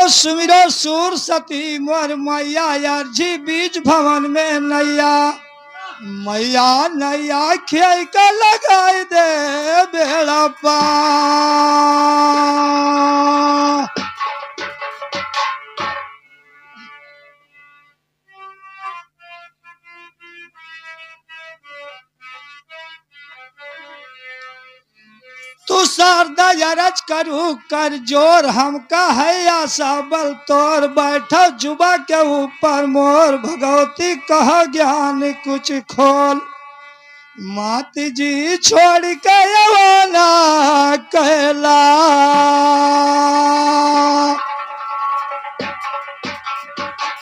सुमिरो सूर सती मोर मैया अर्जी बीज भवन में नैया मैया नैया खेल का लगाई दे बेड़ा पार। तू शारदा अरज करू कर जोर हमका है आशा बल तोर बैठो जुबा के ऊपर मोर भगवती कह ज्ञान कुछ खोल। मात जी छोड़ के यवाना कहला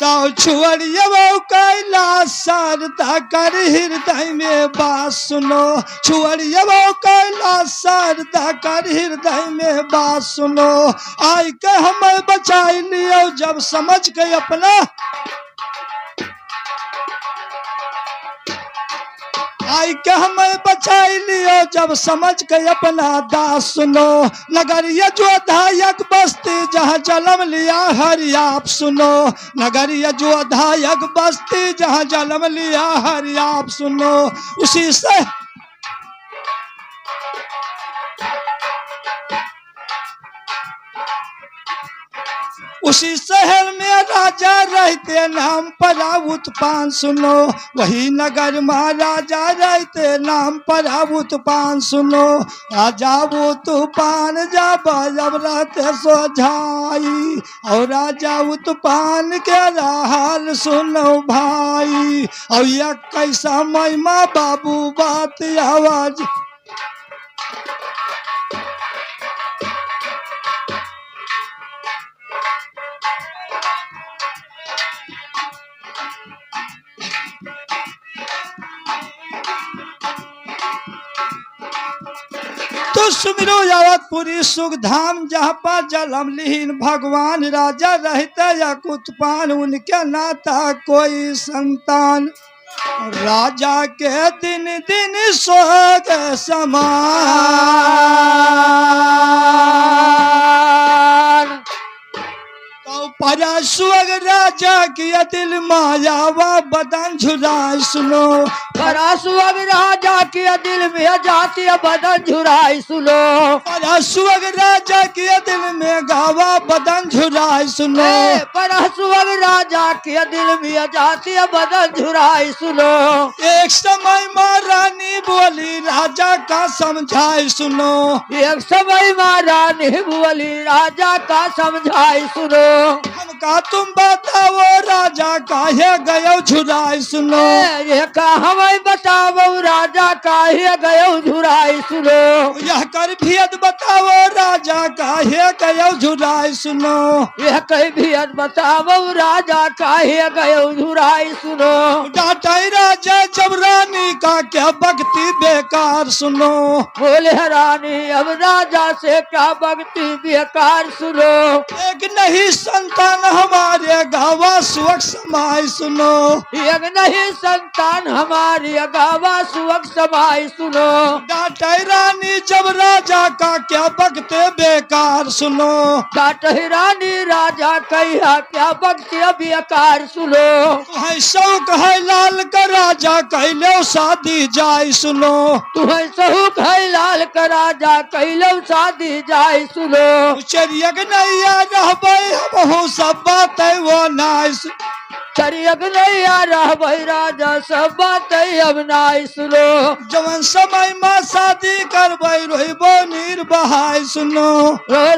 तो छुअड़िया कैला शारदा कर हृदय में बात सुनो। छुअड़िया कैला शारदा कर हृदय में बात सुनो। आई के हमें बचाई लियो जब समझ के अपना आई के हमें बचाई लियो जब समझ के अपना दास सुनो। नगरिया जो धायक बस्ती जहाँ जन्म लिया हरि आप सुनो। नगरिया जो धायक बस्ती जहाँ जन्म लिया हरि आप सुनो। उसी शहर में राजा रहते नाम पर उत्पान सुनो। वही नगर में राजा रहते नाम पर उत्पान सुनो। राजा वो तूफान जब जब रहते सोझाई और राजा उत्पान के हाल सुनो भाई। और यह कैसा महिमा बाबू बात आवाज तो सुमिरो यावतपुरी सुख धाम जहाँ पर जलम लीन भगवान राजा रहते या कुतपान उनके नाता कोई संतान। राजा के दिन दिन सोग समान तो परसुअग राजा की दिल मायावा बदन झुराए सुनो। परसुअग राजा की दिल में जाती बदन झुराई सुनो। परसुअग राजा की दिल में गावा बदन झुराए सुनो। परसुअग राजा की दिल में जाती बदन झुराई सुनो। एक समय महारानी बोली राजा का समझाए सुनो। एक समय महारानी बोली राजा का समझाई सुनो। हमका तुम बताओ राजा काहे गयो झुराए सुनो। हमें बताओ राजा काहे गयो झुराई सुनो। यह कर भेद बताओ राजा काहे गयो झुराए सुनो। यह कई भेद बताओ राजा काहे गयो झुराई सुनो। डांटे राजा जब रानी का क्या भक्ति बेकार सुनो। बोले रानी अब राजा से क्या भक्ति बेकार सुनो। एक नहीं संतान हमारे गावा सुख समाय सुनो। एक नहीं संतान हमारी गावा सुख समाय सुनो। डांटे रानी जब राजा का क्या भक्ति बेकार सुनो। डांटे रानी राजा कहिया क्या भक्ति बेकार सुनो। तुम्हें शौक है लाल का राजा कहले शादी जाय सुनो। तुम्हें शौक है लाल का राजा कहले शादी जाय सुनो। चरियक नैया रहबै हमहु सब बात वो नाइस। चरियक नैया रहबै राजा सब बात अब नाई सुनो। जवन समय में शादी करबै रोइबो निर्बहाय सुनो।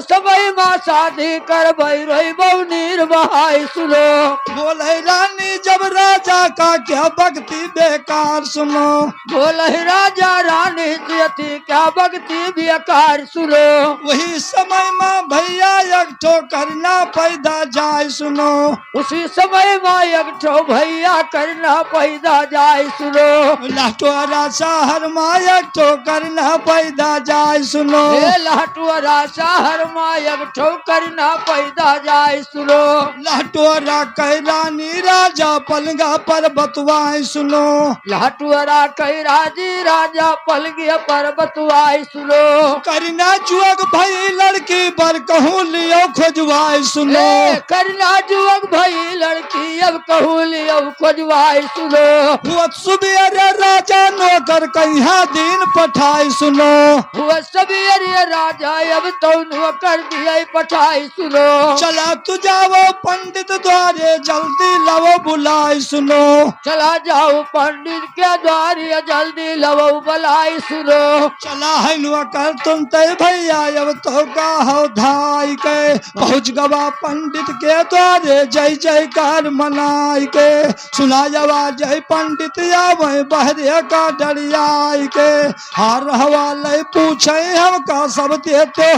समय में शादी करबै रोइबो निर्बहाय सुनो। बोले रानी जब राजा का क्या भक्ति बेकार सुनो। बोले राजा रानी जी क्या भक्ति बेकार सुनो। वही समय में भैया एक ठो करना पैदा जाय सुनो। उसी समय में एक ठो भैया करना पैदा जाए सुनो। लाटोरा शहर में एक ठो करना पैदा जाए सुनो। हे लाटोरा शहर में एक ठो करना पैदा जाए सुनो। लाटोरा कैरानी राजा पलंगा पर बतवाए सुनो। लाटोरा कैराजी राजा पलंगे पर बतवाए सुनो। करना जुअग भाई लड़की बर कहूँ लियो खोजवाए सुनो। ए, करना जुअग भाई लड़की अब कहूँ लियो खोजवाए सुनो। हुआ सुबेरे राजा नौकर कहिया दिन पठाए सुनो। हुआ सवेरे राजा अब तो नौकर दिए पठाए सुनो। चला तू जाओ पंडित द्वारे जल्दी लवो बुलाए सुनो। चला जाओ पंडित के द्वारे जल्दी लवो बुलाए सुनो। चला है नौकर तुम तय भैया अब तो का हो धाई के पहुँच गवा पंडित के द्वारे जय जयकार मनाई के। सुना जवा जय पंडित आवे बहरे का डरियाई के। हार हवाले पूछे हम का सब देते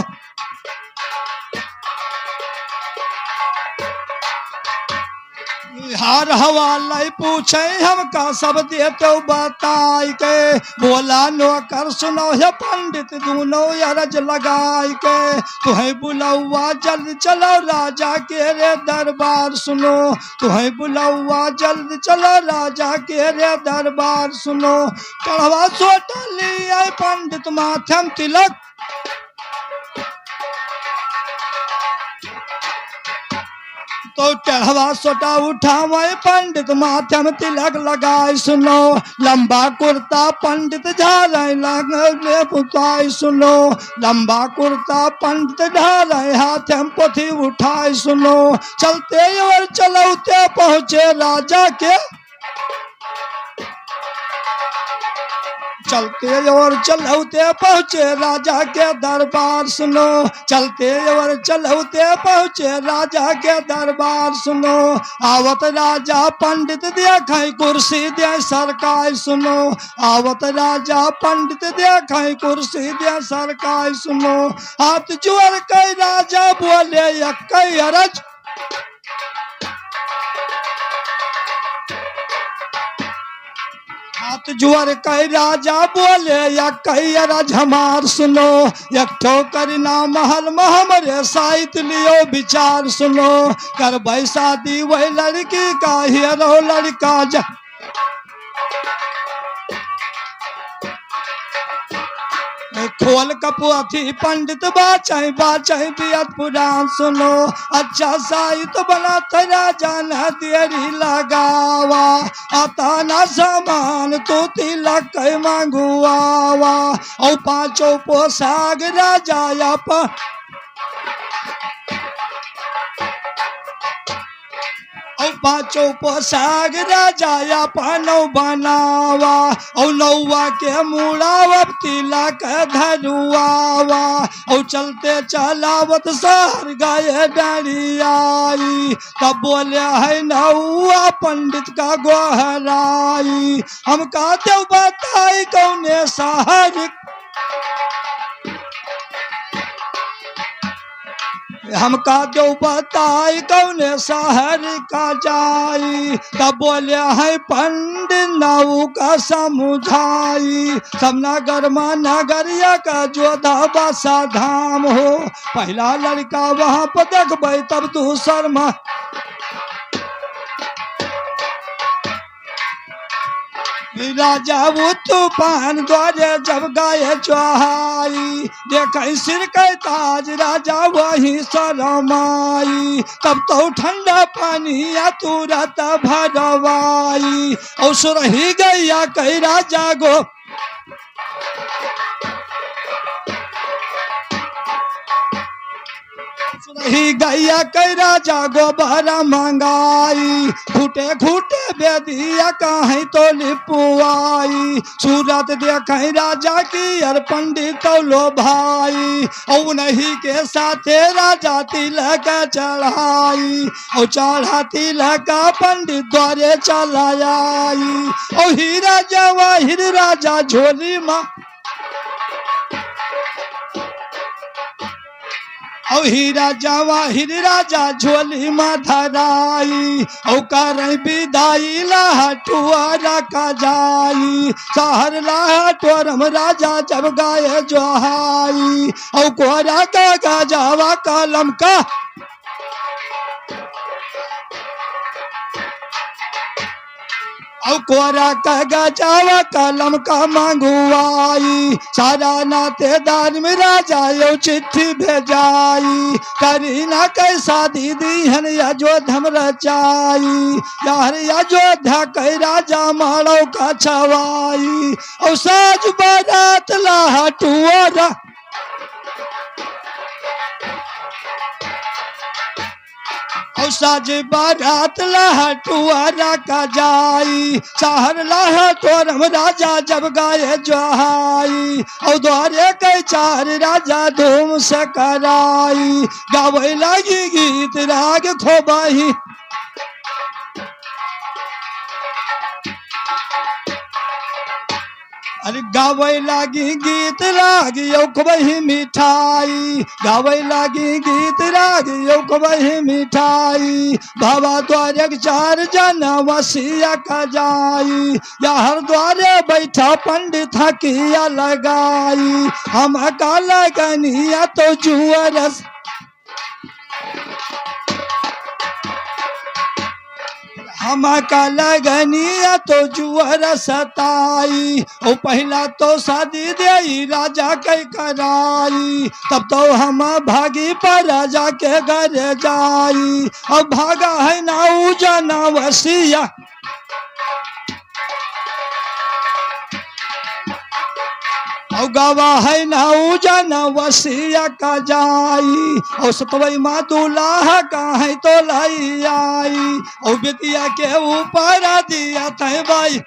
हार हवाले पूछे हम का सब देते बताई के। बोला नौकर सुनो है पंडित दोनों अरज लगाई के। तुम्हें बुलावा जल्द चलो राजा के रे दरबार सुनो। तुम्हें बुलावा जल्द चलो राजा के रे दरबार सुनो। चढ़वा सोटा लिया पंडित माथम तिलक तो चढ़वा सोटा उठावे पंडित माथम तिलक लगाए सुनो। लंबा कुर्ता पंडित झारे लगे पुताई सुनो। लंबा कुर्ता पंडित झारे हाथम पोथी उठाए सुनो। चलते और चलौते पहुँचे राजा के। चलते और चलौते पहुँचे राजा के दरबार सुनो। चलते और चलौते पहुँचे राजा के दरबार सुनो। आवत राजा पंडित देखे कुर्सी दे सरकार सुनो। आवत राजा पंडित देखे कुर्सी दे सरकार सुनो। हाथ जोड़ के राजा बोले एक अरज हाथ जुअर कई राजा बोले या कई अरज हमार सुनो। एक ठोकर ना महल में हमरे साहित्य लियो विचार सुनो। कर भाई शादी वही लड़की का हीरो लड़का जा खोल कपुअथी पंडित बाचाई बाचाई बियत पुराण सुनो। अच्छा साहित्य बना राजा न देरी लगावा। आता ना सामान तो तिलक मांगुआवा। और पांचों पोशाक राजा या पांचों पोशाक राजा या पानो बनावा। और नौवा के मुड़ावा तिलक धरुआवा। और चलते चलावत शहर गए डरियाई। तब बोले है नौवा पंडित का गोहराई। हम का देव बताई कौने शहर हमका जो बताई कौने शहर का जाई। तब बोले है पंडित नऊ का समुझाई। सब नगर मा नगरिया का जो बसा धाम हो। पहला लड़का वहाँ पर देखबे तब दूसर मा राजा वो तूफान द्वारे जब गाये चौहाई। देख सिर के ताज राजा वही शरमाई। तब तो ठंडा पानी या तुरत भरवाई। और सुरही गैया कई राजा गो ही गैया कई राजा गोबरा मंगाई। खूटे खूटे बेदिया कहीं तो लिपुआई। सूरत देखे राजा की अर पंडित लो भाई। और नहीं के साथे राजा तिलक चढ़ाई। और चढ़ा तिलक पंडित द्वारे चलायाई। और ही राजा वाहिर राजा झोली माँ औ हीरा जवाहिर राजा झोली माधराई औ कर विदाई लाहटुआरा का जाई शहर लाहटोरम राजा जब गाए जोहाई औ कोरा का गजावा कलम का औ कोरा का गजावा कलम का मंगवाई सारा नातेदार में राजा यो चिट्ठी भेजाई करीना के शादी दीहन अयोध्या में रचाई यार अयोध्या के राजा मारो का छवाई औ साज बारात लाहटुआरा औ साज बारात लाहटुआरा का जाई शहर लाहटोरम राजा जब गाए जोहाई औ द्वारे के चार राजा धूम से कराई गावे लगी गीत राग खोबाही अरे गावे लागी गीत राग यौ खूबही मिठाई गावे लागी गीत राग यौ खूबही मिठाई बाबा द्वारे चार जना वसिया का जाई या हर द्वारे बैठा पंडित हकिया लगाई हम का लगनिया तो जुअरस हम का लगनिया तो जुअर सताई ओ पहला तो शादी दे राजा के कराई तब तो हम भागी पर राजा के घर जाई अब भागा है नाऊ जना वसिया औ गवा है नाऊ जना वसिया का जाई औ सतवई माँ दूल्हा का है तो लाई आई औ बेतिया के ऊपर दिया थे भाई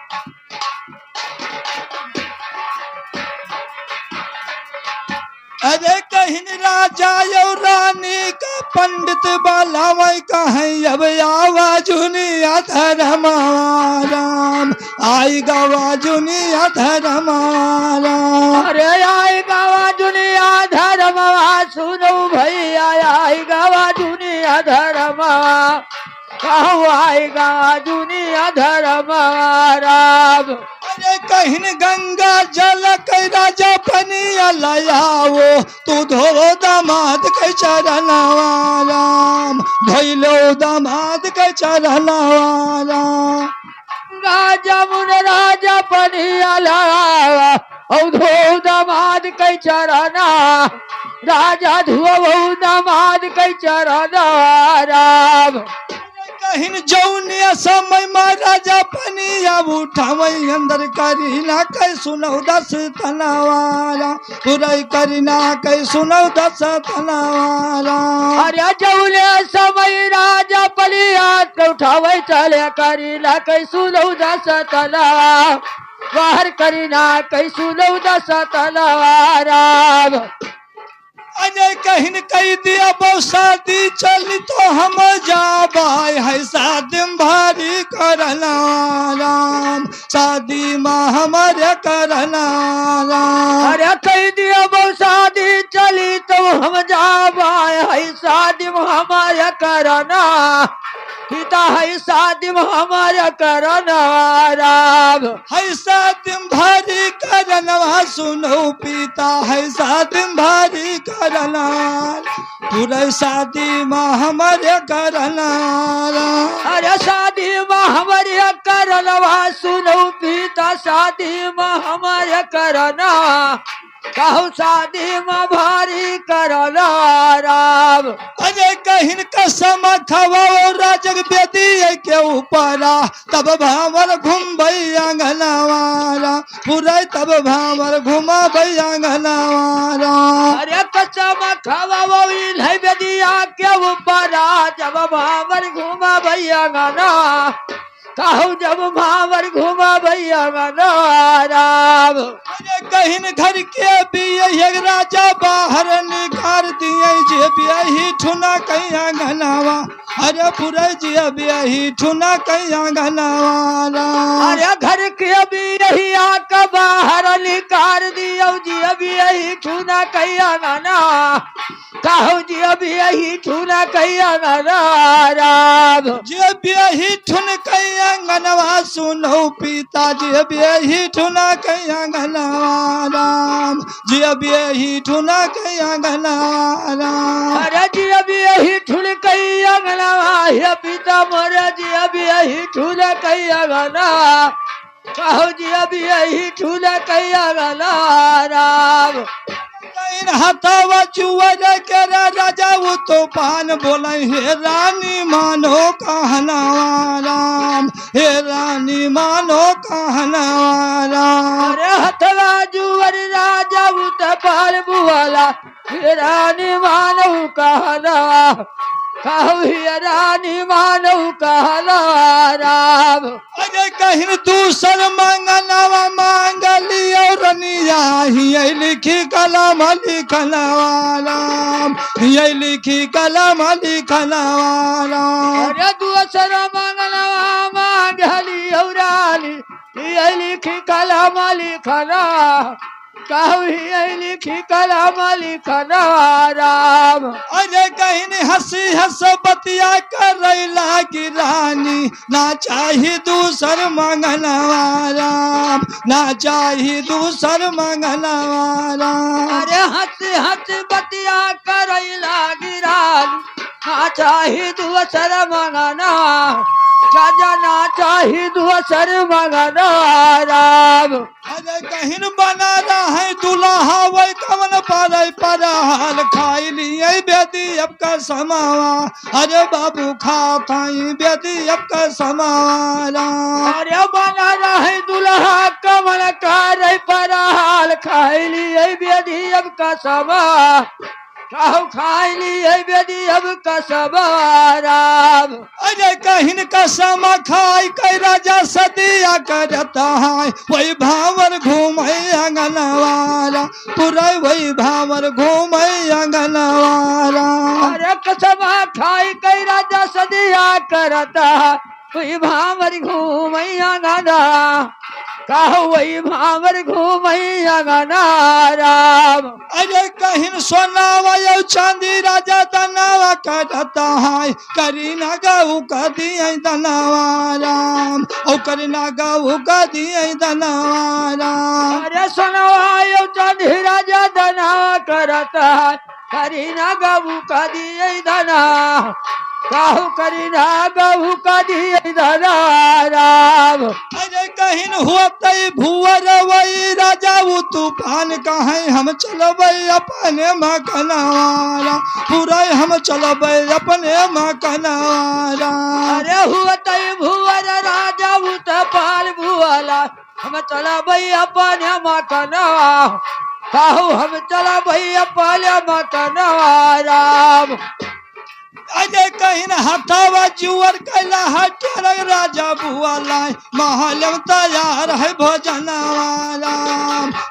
अरे कहीं राजा यो रानी का पंडित बाला वही कहीं अब आवाज धर्म राम आई गवा जुनिया धर्म अरे आई गवा दुनिया धर्म सुनो भैया आई गवा दुनिया धर्म कहू आई गवा दुनिया धर्म राम अरे कहीं गंगा जल के राजा पनिया लायाओ तू धो दामाद के चरणवा राम धोइलो दामाद के चरणवा राम राजा मुन राजा पनिया लावा औ धो दामाद कै चरना राजा धुओ दामाद कै चरना राम कहीं जौनिया समय में राजा पनिया उठावई अंदर करीना कै सुनौ दस तनवारा पुरई करीना कै सुनौ दस तनवारा अरे जौले समय राजा पनिया उठावे चले करीना कै सुनौ दस तनवा बाहर करीना कै सुनौ दस तनवा राम अजय कहीं कही दिया बहु शादी चली तो हम जाबाई है शादी भारी करना राम शादी माँ हमारे करना राम अरे कह दिया बहु शादी चली तो हम जाबाए है शादी हमारे करना पिता है शादी हमारे करना राम है शादी भारी करना सुनो पिता है शादी भारी करना पूरे शादी माँ हमारे करना राम अरे शादी हमारे करना सुनो पिता शादी हमारे करना कहू शादी भारी करना राम अजय कहीं कसम खवाओ राजक बेदी के ऊपरा तब भावर घूम आंगनवारा पूरा तब भावर घुमा आंगनवारा अरे कसम खवाओ इन्हें बेदिया के ऊपर जब भावर घुमा भैया गाना कहू जब भावर घुमा भैया गाना राम अरे कहीं घर के भी एक राजा बाहर निकाल दिए जे भी ठुना कहीं आंगनवा अरे पुरई जी अभी यही ठुना कैया गनवाला अरे घर के अभी यही आका बाहर निकाल दियो जी अभी यही छूना कैया गाना कहो जी अभी यही छूना कैया गाना राम जे बेही ठुन कैया गनवा सुनो पिताजी बेही ठुना कैया गनवा राम जे बेही ठुना कैया गनवा राम अरे जी अभी यही छून कैया गाना हे पिता मोरे जी अभी यही छून कैया गाना कहो जी अभी यही छून कैया गाना राम कहीं हथवा जुअर के राजा वो तो पान बोले हे रानी मानो कहनवा राम हे रानी मानो कहनवा राम अरे हथवा जुवर राजा उत पाल बुआला हे रानी मानव कहनवा कहो हे रानी मानव कहनवा राम अरे कहीं दूसर मंगनवा मांग लियो रनिया ही लिखी कलम लिखनवा राम ये लिखी कलम लिखनवा राम अरे दूसर मंगलवा मांगली औरानी ये लिखी कलम लिखना कहो ये लिखी कलम लिखना राम अरे कहीं हंसी हंस बतिया करैला की रानी ना चाही दूसर मंगनवा राम ना चाही दूसर मंगनवा राम अरे हंस हंस बतिया करैला गिरान ना चाही दूसर मंगना राजा ना चाही दूसर मंगना राम अरे कहीं बना रहा दुल्हा वही कवन पर हाल खाई लिए बेदी अब का समावा अरे बाबू खा पाई बेदी अब का समावा राम अरे बना रहे दुल्हा कमल कर पर हाल खाई लिए बेदी अब का समा कहो खाई लिए बेदी अब का समा राम अरे कहीं कसम खाई कई राजा सदिया करता है वही भावर घूमे अंगनवाला पूरा वही भावर घूमे अंगनवाला अरे कसम खाई कई राजा सदिया करता कोई भावर घूमैया गाना कहो वही भावर घूमैया गाना राम अरे कहीं सोनावा यो चांदी राजा दनावा करता है करीना गऊ का दिए दनावा राम ओ करीना गऊ का दिए दनावा राम अरे सुनवायो चांदी राजा दना करता करीना गबू का दिए दना काहू करीना गबू का दिए दना राम अरे कहीं होते भुवर वही राजा वो तूफान कहे हम चलबे अपने मकनवारा पूरा हम चलबे अपने मकनवारा अरे हुआ भुवर राजा उत पाल भुआला हम चला भई अपन मकनवा काहू हम चला भई अपन मकनवा राम अरे कहीं हथावा जुअर कैला हटर राजा बुआला महल में तैयार है भोजन वाला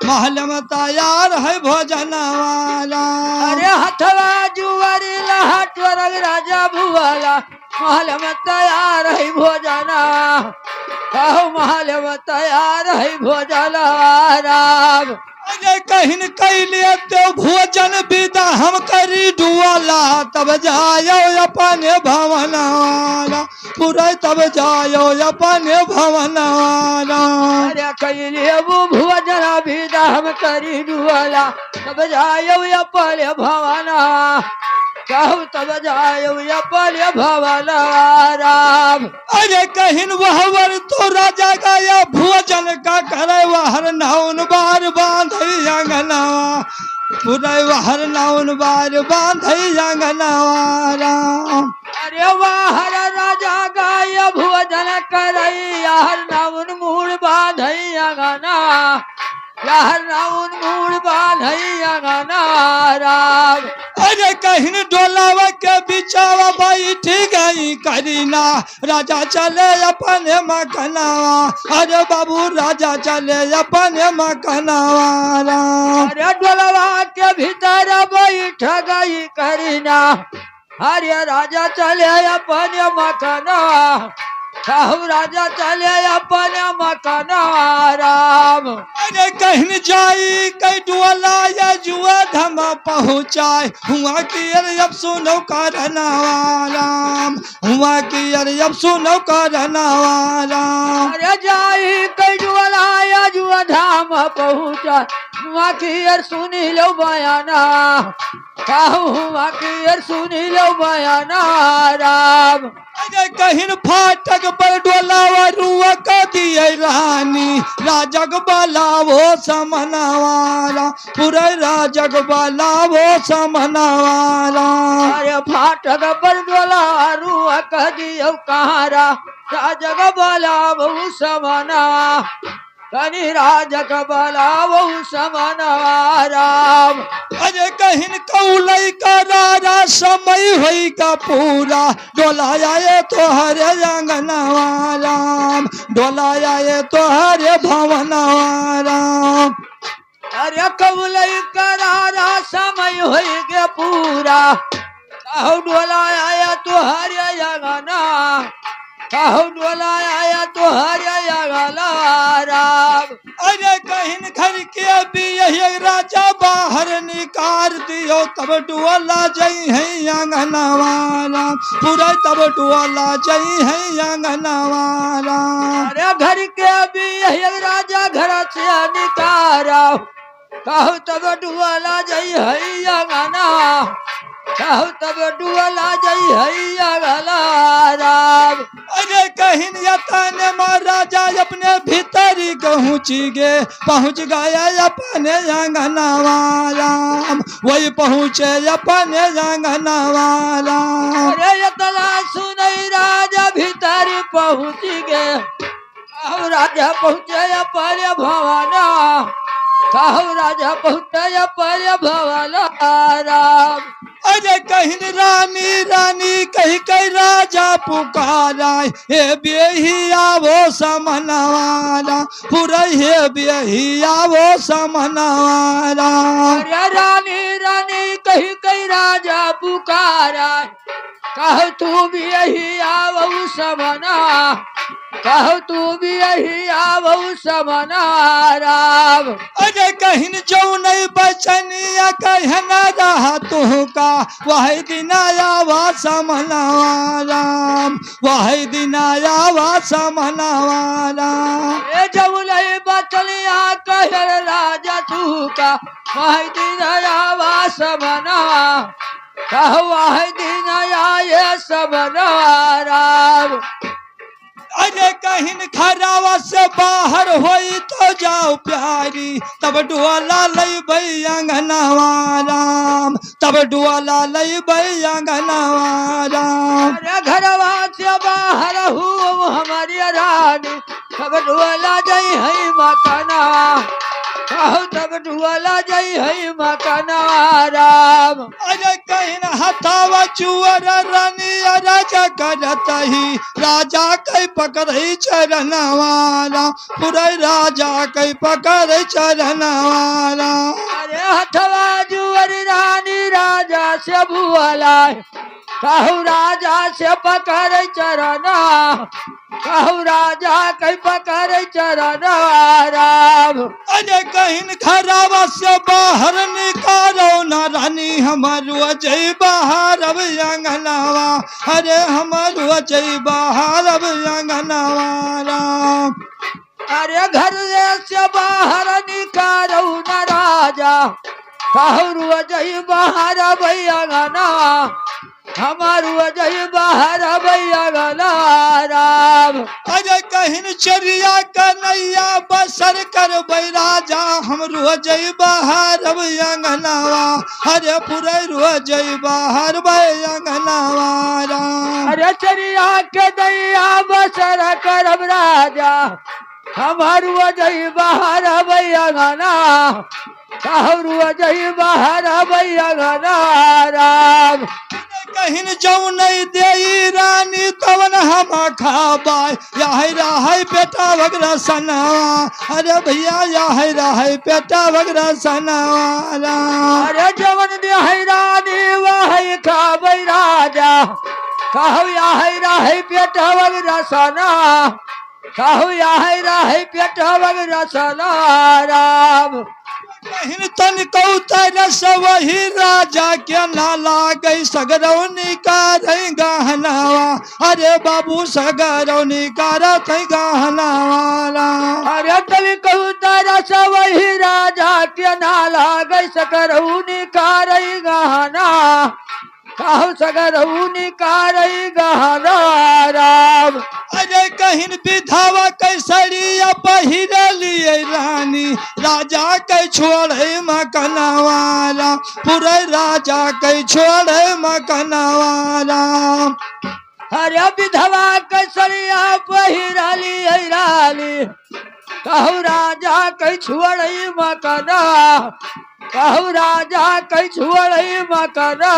महल में तैयार है भोजन वाला अरे हथवा जुवर लहटवर राजा भुआला महल में तैयार है भोजना कहो महल में तैयार है भोजना राम अरे कहीं कैलिए तो भोजन विदा हम करी डुआला तब जायो अपने भवन वाला पूरा तब जायो अपने भवन वाला अरे कैलिए वो भोजन विदा हम करी डुआला तब जायो अपने भवना कहू तब जायो अपने भवन राम अरे कहीं वहवर तो राजा गया भोजन का करे वहर नाउन बार बांधई अंगनवा पूरा वहर नाउन बार बांधई अंगनवा राम अरे वाहर राजा गाय भोजन करई यार नाउन मूड़ बांधई अंगना यार नाउन मूड़ बांधई अंगना राम अरे कहीं डोलावा के बिचावा बैठी गई करीना राजा चले अपने मकनवा अरे बाबू राजा चले अपने मकनवा राम अरे डोलवा के भीतर बैठ गई करीना हरे राजा चले अपन मकनवा कहू राजा चले अपन मकनवा राम अरे कहीं जाई कई डुअला या जुआ धमा पहुँचाए हुआ कि अरे अब सुनो करनवा राम हुआ कि अरे अब सुनो करनवा राम अरे जाई कैजुअला या जुआ धाम पहुँचा हुआ कि यार सुनी लो बयाना कहू हुआ कि यार सुनी लो बयाना राम अरे कहीं फाटक पर डोलावा रुआ का दिए रानी राजक बलावो समनवारा पूरे राजक बलावो समनवारा अरे फाटक पर डोला रुआ कह दियो कहारा राजक बला बहु समना कनी राजक बला बहु समना राम अरे कहीं कौलई करारा समय होई का पूरा डोलाया ये तो हरे अंगनवा राम डोलाया ये तो हरे भवनवा राम अरे कबूलई करारा समय हो गया पूरा कहू डोला आया तो हरिया जगना कहू डोला आया तो हरिया जगला राम अरे कहीं घर के भी यही राजा बाहर निकाल दियो तब डुअला जई है अंगनवाला पूरा तब डुअला जई है अंगनवाला अरे घर के भी यही राजा घर से निकारा कहू तब डुअला जई है अंगना कहू तब डुअला जई है अंगला राम अरे कहीं यतन महाराजा अपने भीतरी पहुँच गया अपने अंगनवाला वही पहुँचे अपने अंगनवाला अरे यतला सुनई राजा भीतर पहुँच गए कहू राजा पहुँचे अपन भवना कहू राजा पहुँचे अपन भवना राम अरे कहीं रानी रानी कहीं कहीं राजा पुकारा हे बेही आवो समनवाला पूरा हे बेही आवो समनवाला अरे रानी रानी कही कही राजा पुकारा कह तू भी यही आवऊ समना कह तू भी यही आवऊ समना राम अरे कहीं जो नहीं बचनिया कहीं न रहा तू का वह दिन आवा समनवाला वह दिन आवा समनवाला ए जमुलई बचलिया कहर राजा तू का वह दिन आवा समना कह वह दिन आए समना राम अरे कहीं खरावा से बाहर होई तो जाओ प्यारी तब डुआला लई भई अंगनवाला तब डुआला लई भई अंगनवाला अरे घरवा से बाहर हूँ हमारी रानी तब डुअला जई है मकाना कहू तब डुअला जई है मकाना राम अरे कहीं हथावा चुअर रानी राजा करत ही राजा कई पकड़ई चरणवाला पूरा राजा कई पकड़ई चरणवाला अरे हथवा जुअर रानी राजा से भुअला कहू राजा से पकड़ चरना कहू राजा कई पकड़ चरना राम अरे कहीं खराबा से बाहर निकालो न रानी हमारो अजय बाहर अब अंगनवा अरे हमारो अजय बाहर अब अंगनवा राम अरे घर से बाहर निकालो न राजा कहू अजय बाहर भैया गना हमारू अजय बाहर भैया गला राम अरे कहीं चरिया कन्हैया बसर कर राजा हमरो अजय बाहर अब अंगनवा अरे पूरे अजय बाहर अंगनवा राम अरे चरिया के दैया बसर करब राजा हमारू अजय बाहर भैया गना कहू अजय बाहर भैया गना राम कहीं जाऊ नहीं दे रानी तवन हम खाबाय यह रहे बेटा वगैरह सनवा अरे भैया यह रहे बेटा वगैरह सनवा अरे जवन दे रानी वही खाबै राजा कहू यह रहे पेटा वगैरह सना कहू यह रहे पेटा वगैरह सना राम कहिन तन कौतरस वही राजा के ना लागई सगरौनी कारई गहनावा अरे बाबू सगरौनी कारत गहनावा अरे तभी कहू तरस वही राजा के ना लागई सकरऊनी कारई गहना कहू सकरऊनी कारई गहना राम अरे कहिन विधवा कैसरिया पहिरलिए रानी राजा कै छोड़े मकनवाला पूरे राजा कै छोड़े मकनवाला अरे विधवा कसरिया पहिराली राली कहू राजा कै छोड़ई मकना कहू राजा कै छोड़ई मकना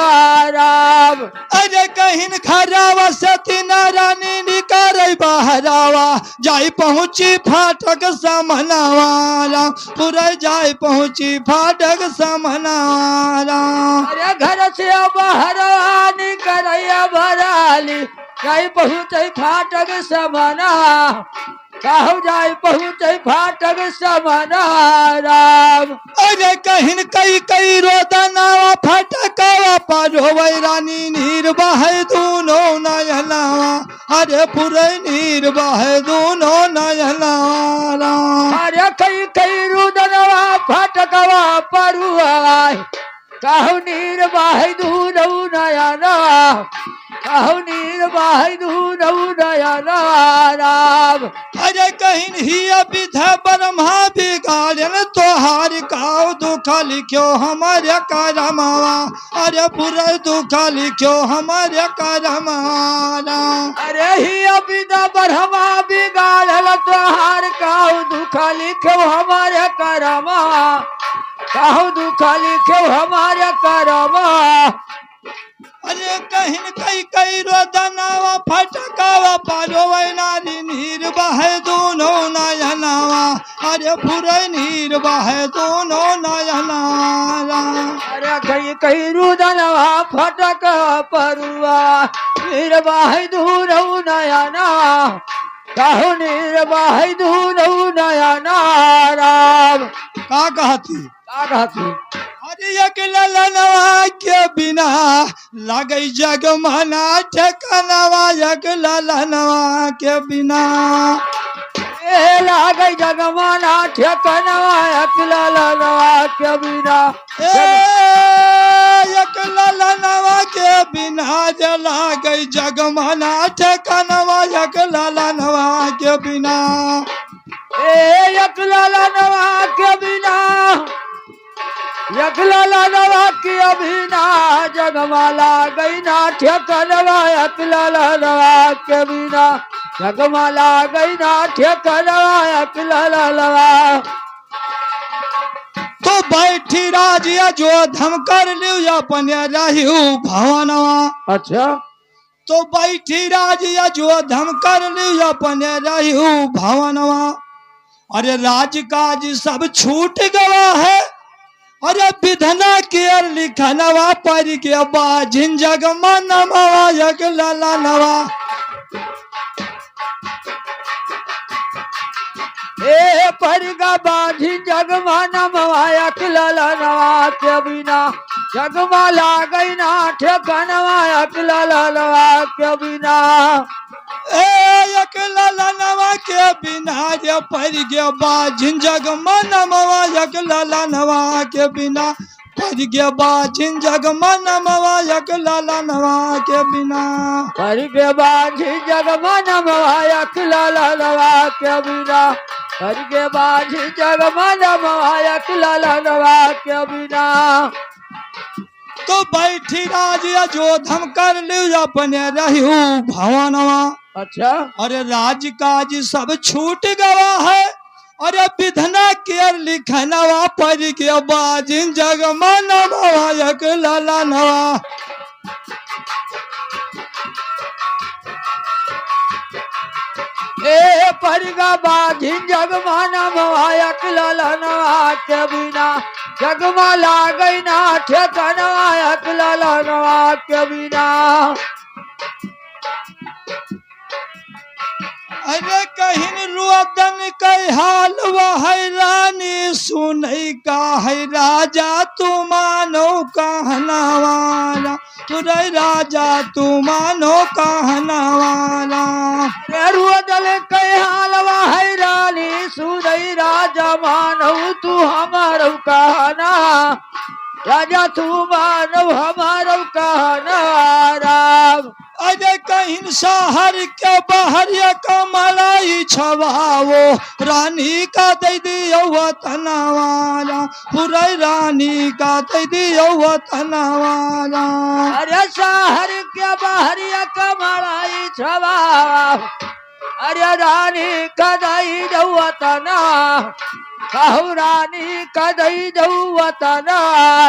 राम अरे कहिन खरावा से तीन रानी निकर बहरावा जाई पहुंची फाटक समनावाला पूरे जाई पहुंची फाटक समनावाला अरे घर से बाहर निकलैया भराली जाई पहुँचे फाटक समना कहू जाई पहुँचे फाटक समना राम अरे कहिन कई कई रोदनावा फटकावा पारोवै रानी नीर बहे दोनों नयनावा अरे पूरे नीर बहे दोनों नयनावा अरे कई कई रुदनवा फटकवा परुआ कहू नीर बाहि दूनऊ नयना कहू नीर बाहि दूनऊ नयना राम अरे कहिन ही विधा ब्रह्मा बिगाड़न तोहार काव दुख लिख्यो हमारे करमावा अरे पूरे दुख लिख्यो हमारे करमावा अरे ही विधा ब्रह्मा बिगाड़ल तोहार काऊ दुख लिखो हमारे करमा कहू दुख लिखो हमारे करमा अरे कहिन कई कई रोदनावा फटकावा पारोवै नारी नीर बहे दोनों नयनावा अरे पूरे नीर बहे दोनों नयनावा अरे कई कई रुदनवा फटक परुआ नीर बाहि दूनऊ नयना कहू नीर बाहि दूनऊ नयना राम का कहती का कहती अरे एक ललनवा के बिना लगई जग मना ठकनवा एक ललनवा के बिना ए लागई जगमाना ठेकनवा अकला लनवा के बिना ए एक ललनवा के बिना जे लागई जग मना ठकनवा एक ललनवा के बिना ए अकला लनवा के बिना अकला लनवा के बिना जगमाला गई ना ठेकनवा अकला लनवा के बिना जगमाला गई ना ठेकनवा अकला लनवा तो बैठी राजिया जो धम कर लियो अपने रहियो भवनवा अच्छा तो बैठी राजिया जो धम कर लियो अपने रहियो भवनवा अरे राजकाज सब छूट गवा है अरे विधना के लिखनवा पर के बाजिन जग मनवा एक ललनवा ए परिगा बाधी जगमाना मवायक ललनवा के बिना जगमाला गई ना ठेकनवायक ललनवा के बिना ए एक ललनवा के बिना रे पर के बाजिन जग मनवा एक ललनवा के बिना पर के बाजिन जग मनवा एक ललनवा के बिना परिगे बाधी जगमाना मवायक ललनवा के बिना परिगे बाधी जगमाना मवायक ललनवा के बिना तो बैठी राजिया जो धम कर लियो अपने रहियो भवनवा अच्छा अरे राजकाज सब छूट गवा है अरे विधना के लिखनवा पर के बाजिन जग मनवा एक ललनवा हरि का बाधिन जगमा नमवायक ललनवा के बिना जगमा लागई ना ठेकनवायक ललनवा के बिना। अरे कहिन रुअदन कई हाल वह रानी सुनई का है राजा तू मानो कहना वाला तुरई राजा तू मानो कहना वाला। अरे रुअदन कई हाल वह रानी सुनई राजा मानो तू हमारो कहना राजा तू मानो हमारो कहना राम। अरे कहिन शहर के बाहर कमलाई छवाओ रानी का दे दियो वतना वाला पुरई रानी का दे दियो वतना वाला। अरे शहर के बाहर कमलाई छवा अरे रानी कदई दौतना कहू रानी कदई दौतना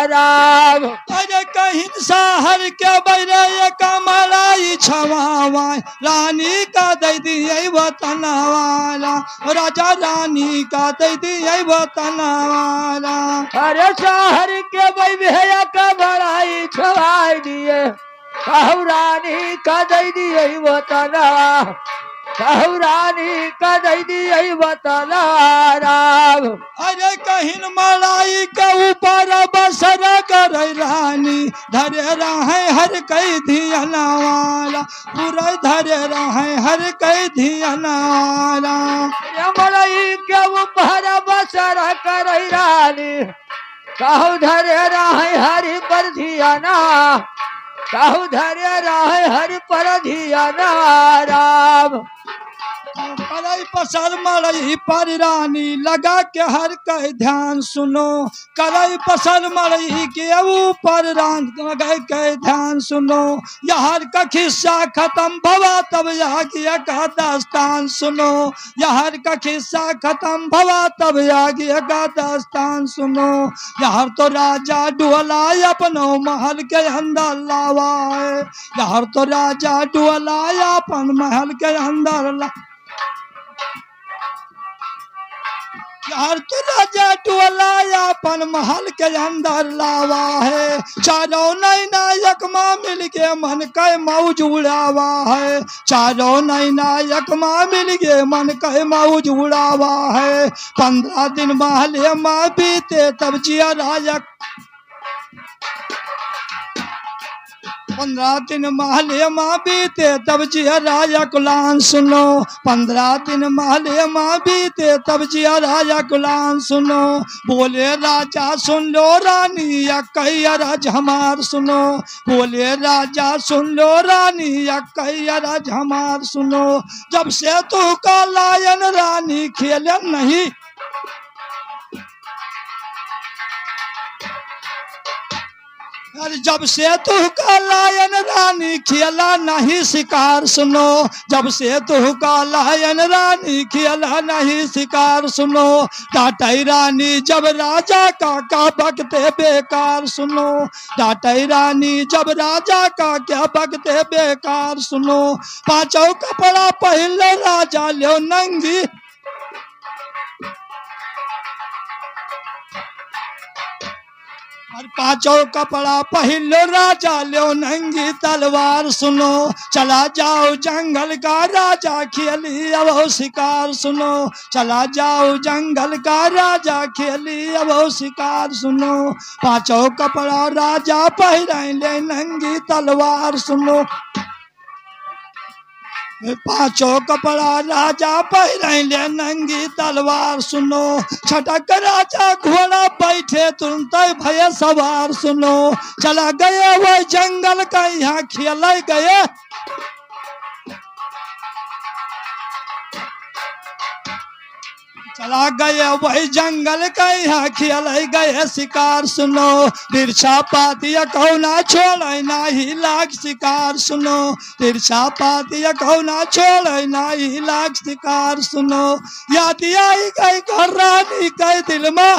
राम। अरे कहिन शहर के बैरे कमलाई छवावा रानी का दे दिए वतना वाला राजा रानी का दे दिए वतना वाला। अरे शहर के बैभे कमलाई छवाई दिए कहू रानी कदई दिए वतना कहू रानी कदई दिए वतना राम। अरे कहिन मलाई के ऊपर बसर कर रानी धरे रहे हर कई धियना वाला पूरा धरे रहे हर कई धियना वाला। मलाई के ऊपर बसर कर रानी कहू धरे रहे हरि पर धियाना कहू धरे रहे हरि पर धियाना राम। करई पसर मरई पर रानी लगा के हर कई ध्यान सुनो करई पसर मरई के ऊपर रान लगा के ध्यान सुनो यहर का खिस्सा खत्म भवा तब आगे का दास्तान सुनो यहर का खिस्सा खत्म भवा तब आगे का दास्तान सुनो। यहर तो राजा डुअला अपनो महल के अंदर लावा है यहर तो राजा डुअला अपन महल के अंदर ला यार तो राजा टोला अपन महल के अंदर लावा है चारों नई नायक माँ मिल के मन के मौज उड़ावा है चारों नई नायक माँ मिल के मन के मौज उड़ावा है। 15 दिन महले माँ बीते तब जिया रायक 15 दिन महले माँ बीते तब जिया राजा कुलान सुनो 15 दिन महले माँ बीते तब जिया राजा कुलान सुनो। बोले राजा सुन लो रानी या कई राज हमार सुनो बोले राजा सुन लो रानी या कई राज हमार सुनो। जब से तू का लायन रानी खेले नहीं अरे जब से तू का लायन रानी खेला नहीं शिकार सुनो जब से तू का लायन रानी खेला नहीं शिकार सुनो। टाटाई रानी जब राजा का बकते बेकार सुनो टाटाई रानी जब राजा का क्या बकते बेकार सुनो। 5 कपड़ा पहले राजा लो नंगी और 5 कपड़ा पहलो राजा लो नंगी तलवार सुनो। चला जाओ जंगल का राजा खेली अब शिकार सुनो चला जाओ जंगल का राजा खेली अब शिकार सुनो। 5 कपड़ा राजा पहरे ले नंगी तलवार सुनो 5 कपड़ा राजा पहरे ले नंगी तलवार सुनो। छटक राजा घोड़ा बैठे तुरंत भय सवार सुनो। चला गए वह जंगल का यहाँ खेल गए चला गए वही जंगल का यहाँ खेल गए शिकार सुनो। तिरछा पातिया कौना छोड़ ना ही लाग शिकार सुनो तिरछा पातिया कौना छोड़ ना ही लाग शिकार सुनो। याद आई गई घर रानी के दिल में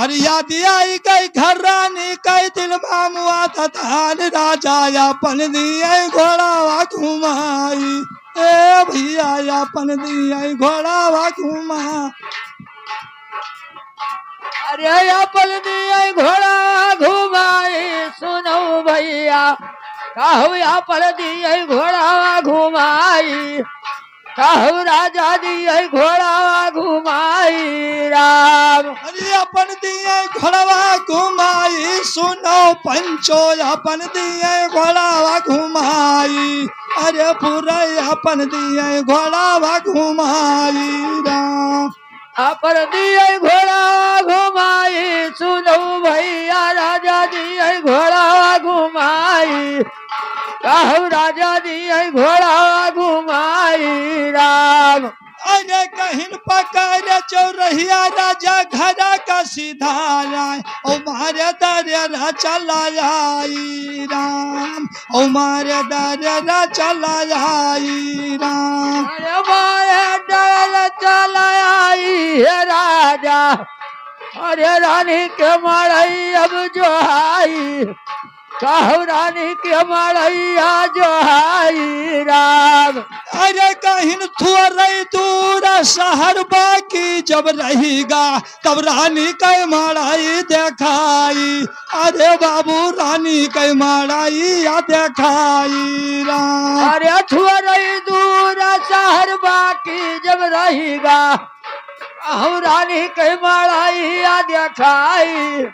अरे याद आई गई घर रानी कई दिल मामुआ ततान राजा अपन दिए घोड़ावा घुमाई ए भैया अपन दिए घोड़ावा घुमा अरे अपन दिए घोड़ा घुमाई सुनो भैया कहू अपन दिए घोड़ा घुमाई कहू राजा दिए घोड़ा घुमाई राम। अरे अपन दिए घोड़ावा घुमाई सुनो पंचो अपन दिए घोड़ावा घुमाई अरे पूरा अपन दिए घोड़ावा घुमाई राम। अपन दिए घोड़ा घुमाई सुनो भैया राजा दिए घोड़ा घुमाई कहू राजा दिए घोड़ा घुमाई राम। अरे कहिन पकड़ चौरहिया राजा घरा का सीधा राय ओ मारे दरिया चला आई राम ओ मारे दरिया चला आई राम। अरे मारे डर चला आई है राजा अरे रानी के मड़ई अब जो आई कहू रानी के मड़ैया जो आई राम। अरे कहिन थोड़े दूर शहर बाकी जब रहेगा तब रानी के माड़ाई देखाई अरे बाबू रानी के माड़ाई या देखाई राम। अरे थोड़े दूर शहर बाकी जब रहेगा कहू रानी के मड़ैया देखाई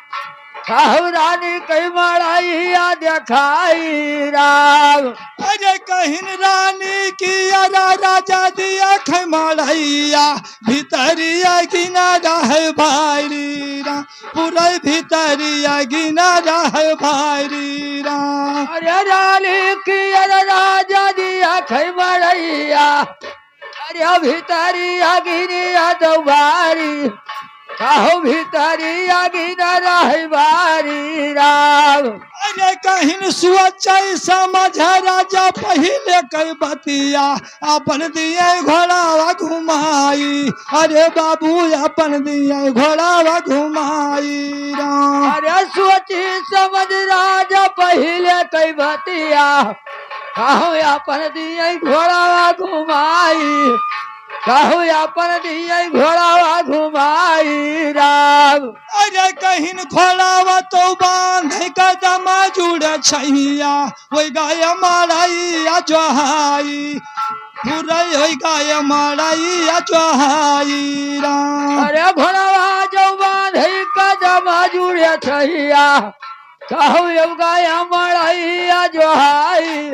कहू रानी कई मड़ैया देखाई राम। अरे कहिन रानी की अरा राजा दिया खमड़ैया भीतरिया गिना रहे भाई राम पूरा भीतरिया गिना रहे भाई राम। अरे रानी की अरे राजा दिया खई मड़ैया अरे भीतरिया गिनिया दो बारी कहू भीतरिया गिना रही बारी राम। अरे कहिन सोचै समझ राजा पहले कई बतिया अपन दिए घोड़ावा घुमाई अरे बाबू अपन दिए घोड़ावा घुमाई राम। अरे सोची समझ राजा पहले कई बतिया कहू अपन दिए घोड़ावा घुमाई कहू अपन दिए घोड़ावा घुमाई राम। अरे कहिन घोड़ावा तो बांध कदम जुड़ छैया वही गाय मारैया जोहाई पूरा वही गाय मारैया जोहाई राम। अरे घोड़ावा जो बांधे कदम जुड़े छैया कहू गाया मड़ैया जोहाई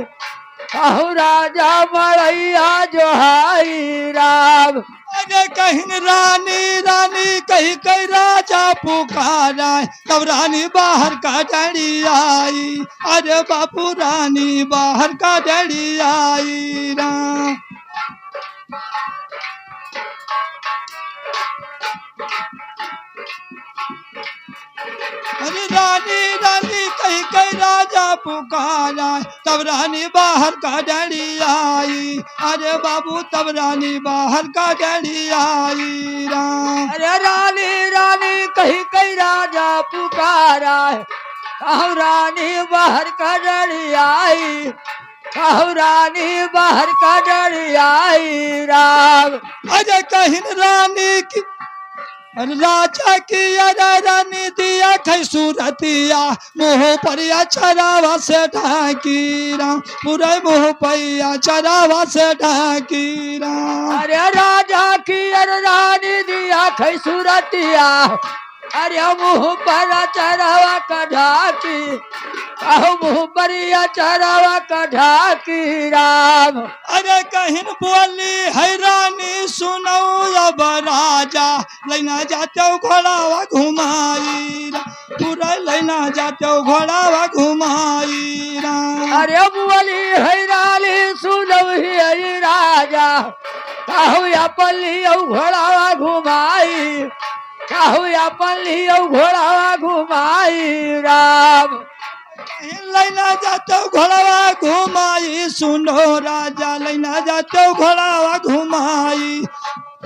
कहू राजा मड़ैया जोहाई राम। अरे कहिन रानी रानी कही कही राजा पुकारा तब रानी बाहर का डरी आई अरे बापू रानी बाहर का डरी आई राम। अरे रानी रानी कही कही राजा पुकारा तब रानी बाहर का डरी आई अरे बाबू तब रानी बाहर का डरी आई राम। अरे रानी रानी कही कही राजा पुकारा कहू रानी बाहर का डरी आई कहू रानी बाहर का डरी आई राम। अरे कहिन रानी की राजा की अरे रानी दिया खै सूरतिया मुँह परिया चरावा से ढाकी राम पूरे मुँह पैया चरावा से ढाकी राम। अरे राजा की अरे रानी दिया खै सूरतिया अरे मुँह पर चरावा का ढाकी कहू मुँह परिया चरावा का ढाकी राम। अरे कहिन बोली है रानी सुनो अब राजा लेना जाते घोड़ावा घुमाई पूरा लेना जाते घोड़ावा घुमाई राम। अरे बोली है रानी सुनो ही राजा कहू अपन लियो घोड़ावा घुमाई कहू अपन लियो घोड़ावा घुमाई राम। लेना जाते घोड़ावा घुमाई सुनो राजा लेना जाते घोड़ावा घुमाई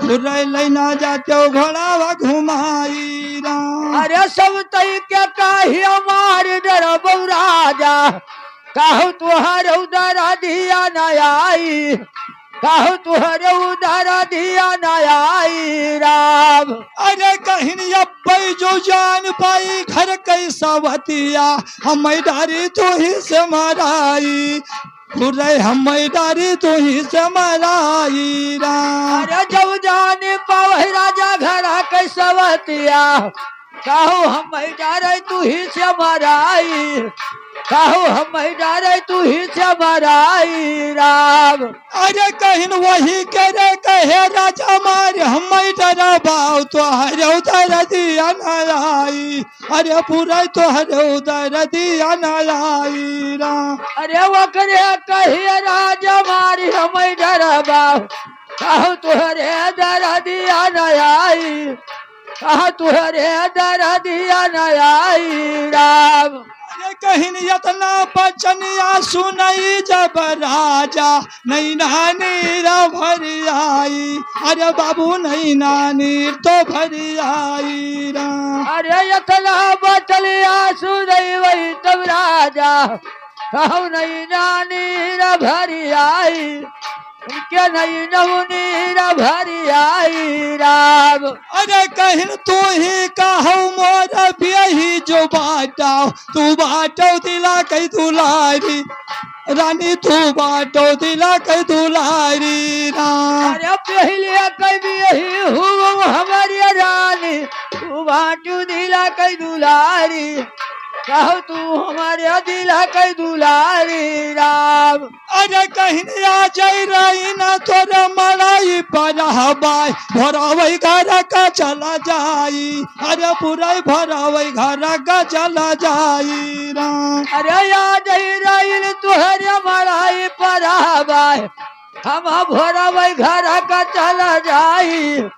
घुरे लेना जाते घोड़ा घुमाई राम। अरे सब तई के काही हमार डर राजा कहू तुहर उधर दिया न आई कहू तुहर उधर दिया न आई राम। अरे कहीं अब्बई जो जान पाई घर कैसा बतिया हम डारी तो ही से मराई घुरे हम डारी तो ही से मराई राम। अरे जब जाने पावे राजा घरा कैसा बतिया कहू हम डरे तू ही से मराई कहू हम डरे तू ही से मराई राम। अरे कहीं वही करे कहे राजा मार हम डरा बाऊ तो हरे उधर दिया न आई अरे पूरा तो हरे उधर दिया न आई राम। अरे वो करे कहे राजा मारी हम डरा बाऊ कहू तुहरे डर दिया न आई कहू तुहरे डर दिया न आई राम। अरे कहीं इतना बचनिया सुनई जब राजा नहीं नानी भरी आई अरे बाबू नहीं नानी तो भरी आई राम। अरे यथला बचलिया सुनई वही तब राजा कहू नहीं नानी भरी आई उनके नहीं नवनीर भरी आई राम। अरे कहीं तू ही कहू मोर बियही जो बाटाओ तू बाटो दिला कई दुलारी रानी तू बाटो दिला कई दुलारी राम। अरे पहले कभी यही हूँ हमारी रानी तू बाटू दिला कई दुलारी कहू तू हमारे दिला कई दुलारी राम। अरे कहीं आ जाई रही ना तोरे मड़ाई पर हवाई भरावई घर का चला जाई अरे पूरा भरावई घर का चला जाई राम। अरे याद रही तुहरे मड़ाई पर हवाई हम भोरवई घर का चला जाई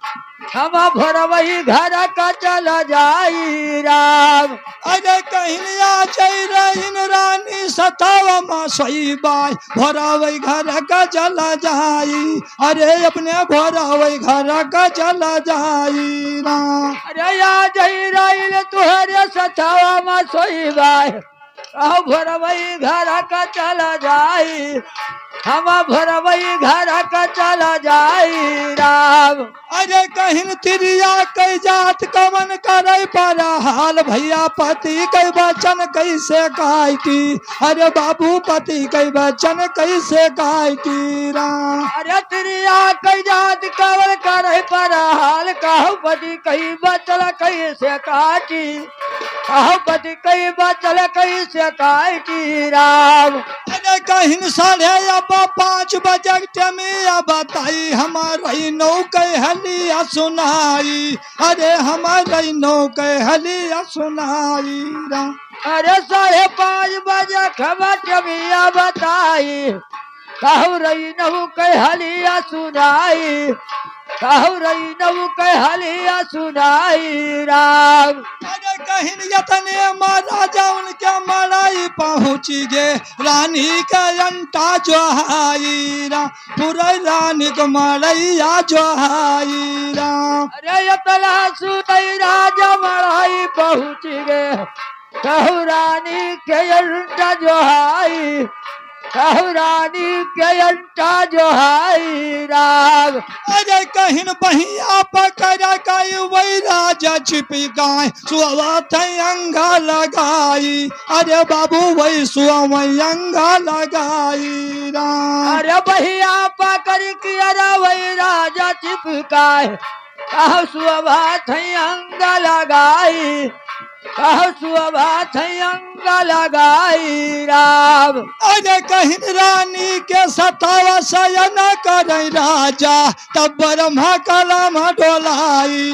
हम भोरवई घर का चला जाई राम। अरे कहीं आ जाई रही रानी सतावा माँ सोई बाई भरावई घर का चला जाई अरे अपने भरावई घर का चला जाई राम। अरे याद रही तुहरे सतावा माँ सोई बाई भोरवई घर का चला जाई हम भोरवई घर का चला जाई राम। अरे कहीं तिरिया कई जात कमन करे पर हाल भैया पति कई वचन कैसे काटी अरे बाबू पति कई वचन कैसे काटी राम। अरे तिरिया कई जात कमन करे पर हाल कहू पति कई वचन कैसे काटी कहू पति कई वचन कैसे काटी राम। अरे कहीं 5:30 बजे टमिया बताई हमारी नौके हलिया सुनाई अरे हमारी नौके हलिया सुनाई राम। अरे 5:30 बजे खबर टमिया बताई कहू रही नहु कह हलिया सुनाई कहू रही नहु कह हलिया सुनाई राम। अरे कहीं यतने महाराजा उनके मड़ाई पहुँची गे रानी का अंटा जो हाई राम पूरा रानी को मड़ैया जो हाई राम। अरे यतला सुनई राजा मड़ाई पहुँच गए कहू रानी के अंटा जो हाई कहू रानी के अंटा जो हाई राम। अरे कहीं बहिया पकड़ गई वही राजा छिपी गाय सुअवत अंगा लगाई अरे बाबू वही सुअवई अंगा लगाई राम। अरे भैया पकड़ के अरे वही राजा चिपकाए कहू सुबह थई अंगा लगाई कहू सुबह थई अंगा लगाई राम। अरे कहीं रानी के सतावा शयन करे राजा तब ब्रह्मा कलम डोलाई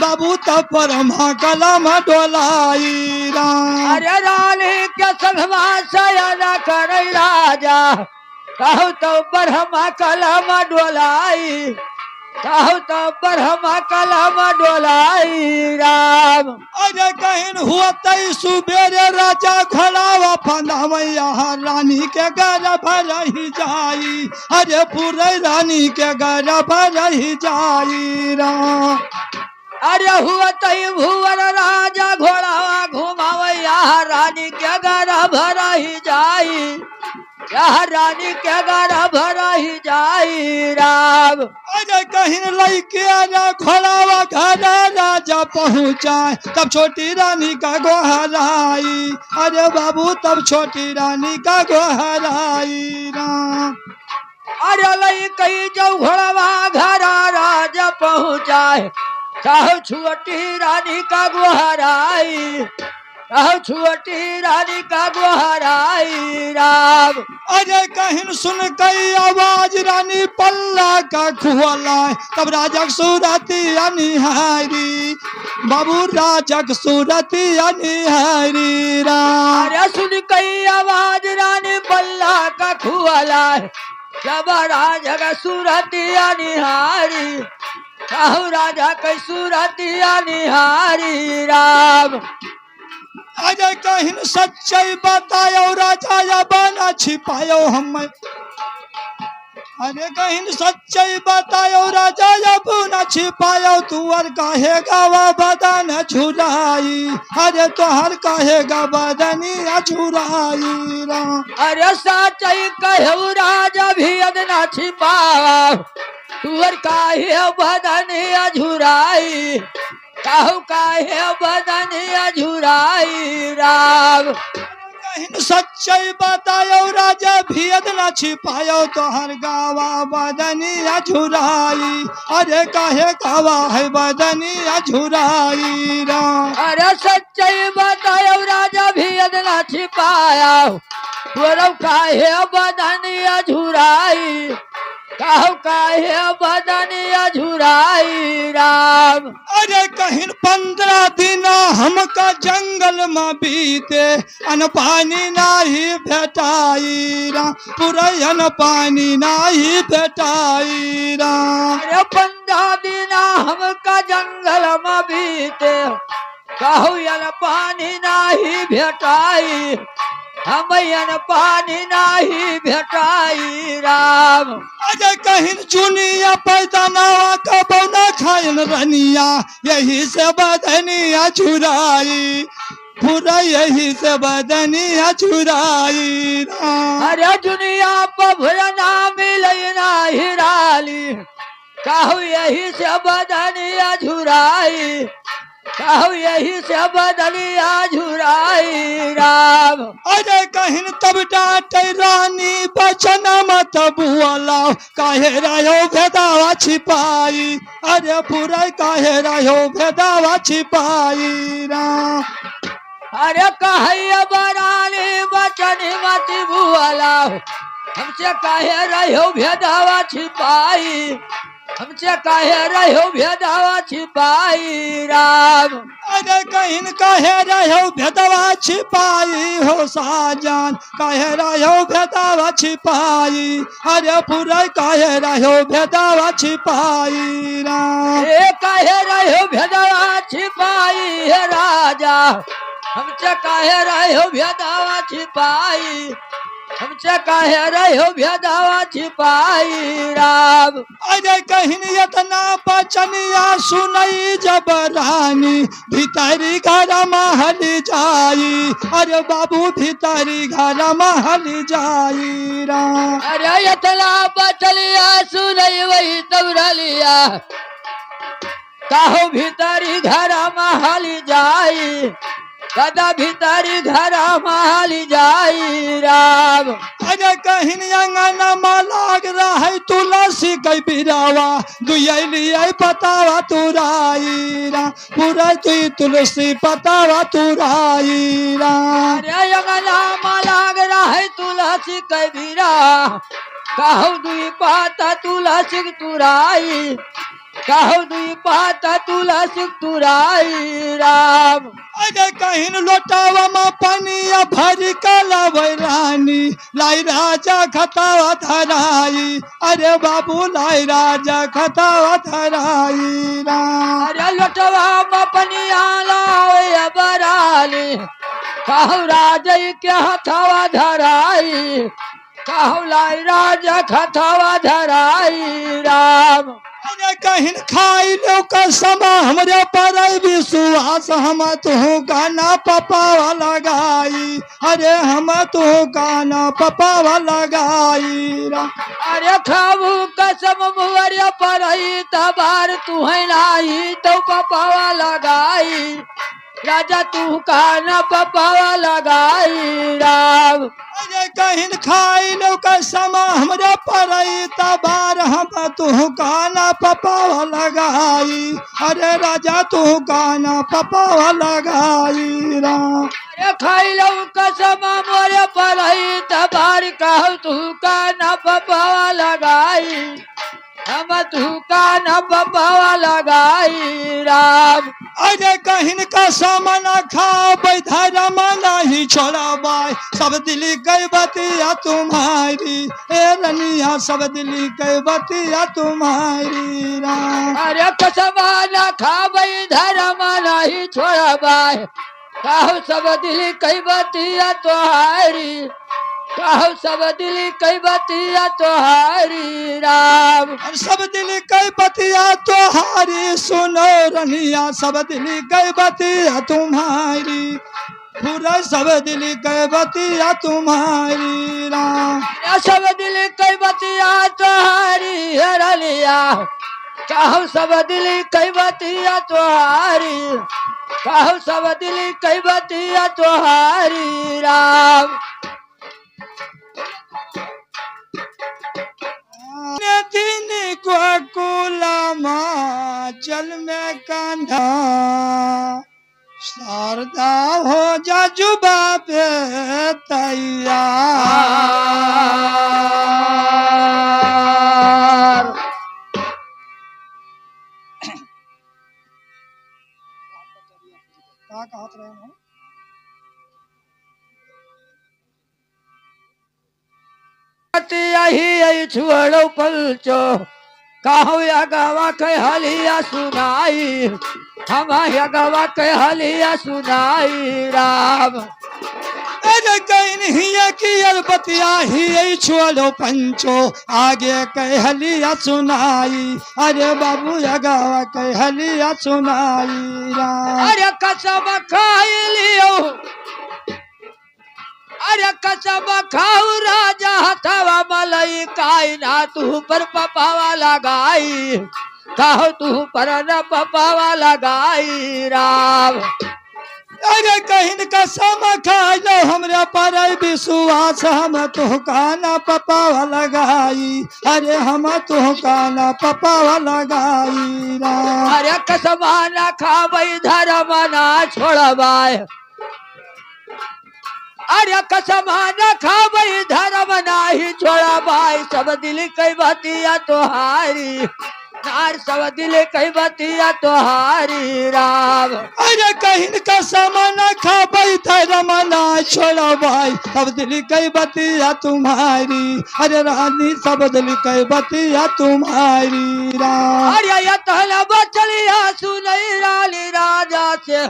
बाबू तब ब्रह्मा कलम डोलाई राम। अरे रानी के संगमा शयन करे राजा कहू तो ब्रह्मा कलम डोलाई कहू तो ब्रह्मा कलम डोलाई राम। अरे कहीं हुआ तई सुबेरे राजा घोड़ावा फंदावैया रानी के गर्भ रही जाई। अरे पूरे रानी के गर्भ रही जाई राम। अरे हुआ तई भुवन राजा घोड़ावा घुमावैया रानी के गर्भ रही जाई। यह रानी के गर्भ रही जाई राम। अरे कहीं लैके आजा घोड़ावा घर राजा पहुँचाए तब छोटी रानी का गोहराई। अरे बाबू तब छोटी रानी का गोहराई राम। अरे लई कई जो घोड़वा घर राजा पहुँचाए चाहो छोटी रानी का गोहराई। चाहो छोटी रानी का गोहराई राम। अरे कहीं सुन कई आवाज रानी पल्ला का खुला तब राजक सूरती अनिहारी। बाबू राजक सूरती अनिहारी राम। अरे सुन कई आवाज रानी पल्ला का खुला जब राजक सूरती अनिहारी। कहू राजा कई सूरती अनिहारी राम। अरे कहीं सच्चाई बतायो राजा या बना छिपायो हमें। अरे कहीं सच्चाई बतायो राजा या बना छिपायो तुअर काहे गावा बदन झुराई। अरे तोहर काहे गा बदनिया झुराई राम। अरे सच्चाई कहू राजा भी अदना छिपावा तुअर काहे बदनिया झुराई। कहू काहे बदनिया झुराई राम। कहीं सच्चाई बतायो राजा भेद न छिपायो तोहर गावा बदनिया झुराई। अरे काहे गावा है बदनिया झुराई राम। अरे सच्चाई बतायो राजा भेद न छिपाया तोर काहे बदनिया झुराई। कहू काहे बदनिया झुराई राम। अरे कहीं 15 दिन हमका जंगल में बीते अन पानी नाही भेटाई राम। पूरा अन पानी नाही भेटाई राम। अरे 15 दिन हमका जंगल में बीते कहू यन पानी नाही भेटाई। हम यन पानी नाही भेटाई राम। अरे कहीं चुनिया पैदानावा का बौना खायन रनिया यही से बदनिया झुराई। पूरा यही से बदनिया झुराई राम। अरे दुनिया पर भुरना मिले ना हिराली। कहू यही से बदनिया झुराई। कहू यही से बदनिया झुराई राम। अरे कहीं तब डांटे रानी बचन मत बुआला काहे रहो भेदावा छिपाई। अरे पूरा काहे रहो भेदावा छिपाई राम। अरे कहिए बरानी बचन मत बुआला हमसे काहे रहो भेदावा छिपाई। हमसे काहे रहो भेदावा छिपाई राम। अरे कहीं काहे रहो भेदावा छिपाई हो साजन काहे रहो भेदावा छिपाई। अरे पूरा काहे रहो भेदावा छिपाई राम। ए काहे रहो भेदावा छिपाई हे राजा। हमसे काहे रहो भेदावा छिपाई। हमसे काहे रहो भेदावा छिपाई राम। अरे कहीं इतना बचनिया सुनई जब रानी भीतरी घर महल जाई। अरे बाबू भीतरी घर महल जाई राम। अरे इतना बचलिया सुनई वही दौड़लिया कहू भीतरी घर महल जाई। कदा भीतरी घर महल जाई राम। अरे कहीं अंगना में लाग रहा है तुलसी कई बिरावा दुआई पतावा तुराई राम। पूरा तुई तुलसी पतावा तुराई राम। अरे अंगना में लाग रहा है तुलसी कबीरा कहू दुई पाता तुलसी तुराई। कहू दुई पाता तुलसी तुराई राम। अरे कहीं लोटावा में पनिया भर कला रानी लाई राजा खतावा धराई, अरे बाबू लाई राजा खतावा धराई राम। अरे लोटवा में पनिया लावे बराली, कहू राजा के हथवा धराई, कहू लाई राजा खथवा धराई राम। अरे कहीं खाई लो कसम हमरे पर विश्वास, हम तू गाना पपावा लगाई, अरे हम तू गाना पपावा लगाई राम। अरे खाबू कसम मुहरिया पर तबार तू है लाई तो पपावा लगाई, राजा तू काना पपावा लगाई राम। अरे कहीं खाई लो कसम हमरे पर तबार, हम तू गाना पपावा लगाई, अरे राजा तू गाना पपावा लगाई राम। अरे खाई लो कसम मोरे पर तबार, कहू तू काना पपावा लगाई, हम तू काना पपावा लगाई राम। अरे कहीं कसम न खाबै धर्म नहीं छोड़बाई, सब दिली गई बतिया तुम्हारी, ए रनिया सब दिली गई बतिया तुम्हारी राम। अरे कसम न खाबै धर्म नहीं छोड़बाई, कहू सब दिली कई बतिया तोहारी, कहू सब दिली कई बतिया तोहारी राम। और सब दिली गई बतिया तुम्हारी, सुनो रनिया सब दिली गई बतिया तुम्हारी, पूरा सब दिली गई बतिया तुम्हारी राम। अरे सब दिली कई बतिया तोहारी रलिया, कहू सब दिली कई बतिया तोहारी, कहू सब दिली कई बतिया तोहारी राम। दिन को कुलमा जल में कांधा, शारदा हो जा जुबा पे तैयार। क्या कहत रहे हैं? यही छुड़ो पलचो, कहू अगवा के हलिया सुनाई, हम अगवा के हलिया सुनाई राम। अरे कहीं हिया की बतिया ही छोड़ो पंचो, आगे कहलिया सुनाई, अरे बाबू अगवा कहलिया सुनाई राम। अरे कसम खाई लियो, अरे कसम खाऊ राजा हथवा मलई काई, ना तू पर पपावा लगाई, कहू तू पर न पपावा लगाई राम। अरे कहीं कसम खाई लो हमरे पर विश्वास, हम तो काना पपावा लगाई, अरे हम तो काना पपावा लगाई राम। अरे कसम न खावई धर्म ना छोड़बाई, अरे कसम न खावई धर्म नाही छोड़बाई, सब दिल कई बतिया तोहारी, नार सब दिल कई बतिया तोहारी राम। अरे कहीं कसम न खाबै धर्म ना छोड़बाई, सब दिल कई बतिया तुम्हारी, अरे रानी सब दिल कई बतिया तुम्हारी राम। अरे ये तहला बचलिया सुनई रानी राजा से,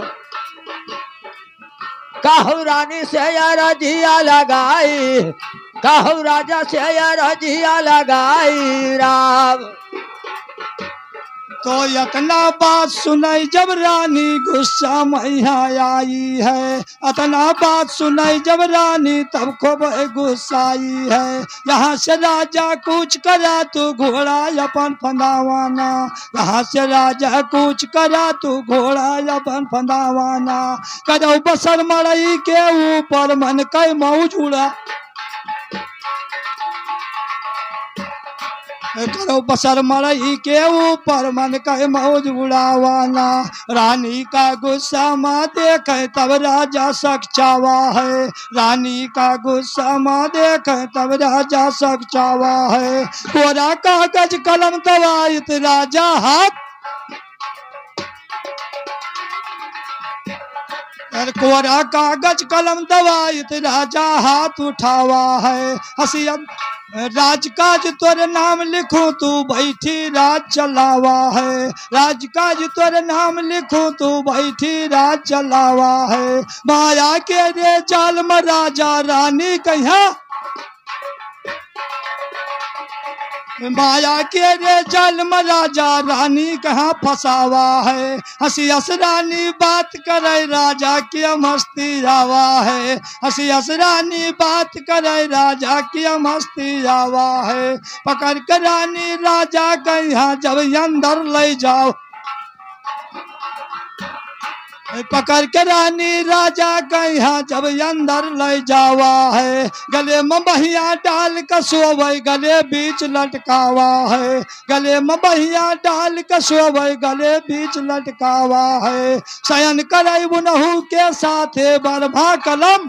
कहू रानी से रजिया लगाई, कहू राजा से रजिया लगाई राम। तो इतना बात सुनाई जब रानी गुस्सा मैया आई है, इतना बात सुनाई जब रानी तब खूब गुस्साई है। यहाँ से राजा कुछ करा तू घोड़ा अपन फंदावाना, यहाँ से राजा कुछ करा तू घोड़ा अपन फंदावाना, करो बसर मड़ई के ऊपर मन कई मौज उड़ा, करो बसर मरई के ऊपर मन कहे मौज उड़ावाना। रानी का गुस्सा माँ देखे तब राजा सकचावा है, रानी का गुस्सा माँ देखे तब राजा सकचावा है। कोरा कागज कलम दवाइत राजा हाथ, अरे कोरा कागज कलम दवाइत राजा हाथ उठावा है हसियत राजकाज तोरे नाम लिखूं तू बैठी राज चलावा है राजकाज तोरे नाम लिखूं तू बैठी राज चलावा है माया के रे जाल में राजा रानी कहिया माया के रे जाल में राजा रानी कहाँ फसावा है हसी हस रानी बात करे राजा की मस्ती आवा है हसी हस रानी बात करे राजा की मस्ती आवा है पकड़ कर रानी राजा कहाँ जब अंदर ले जाओ पकड़ के रानी राजा कहाँ जब अंदर ले जावा है गले में बहिया डाल कर सोवे गले बीच लटकावा है गले में बहिया डाल कर सोवे गले बीच लटकावा है शयन करे बुनहु के साथे बरभा कलम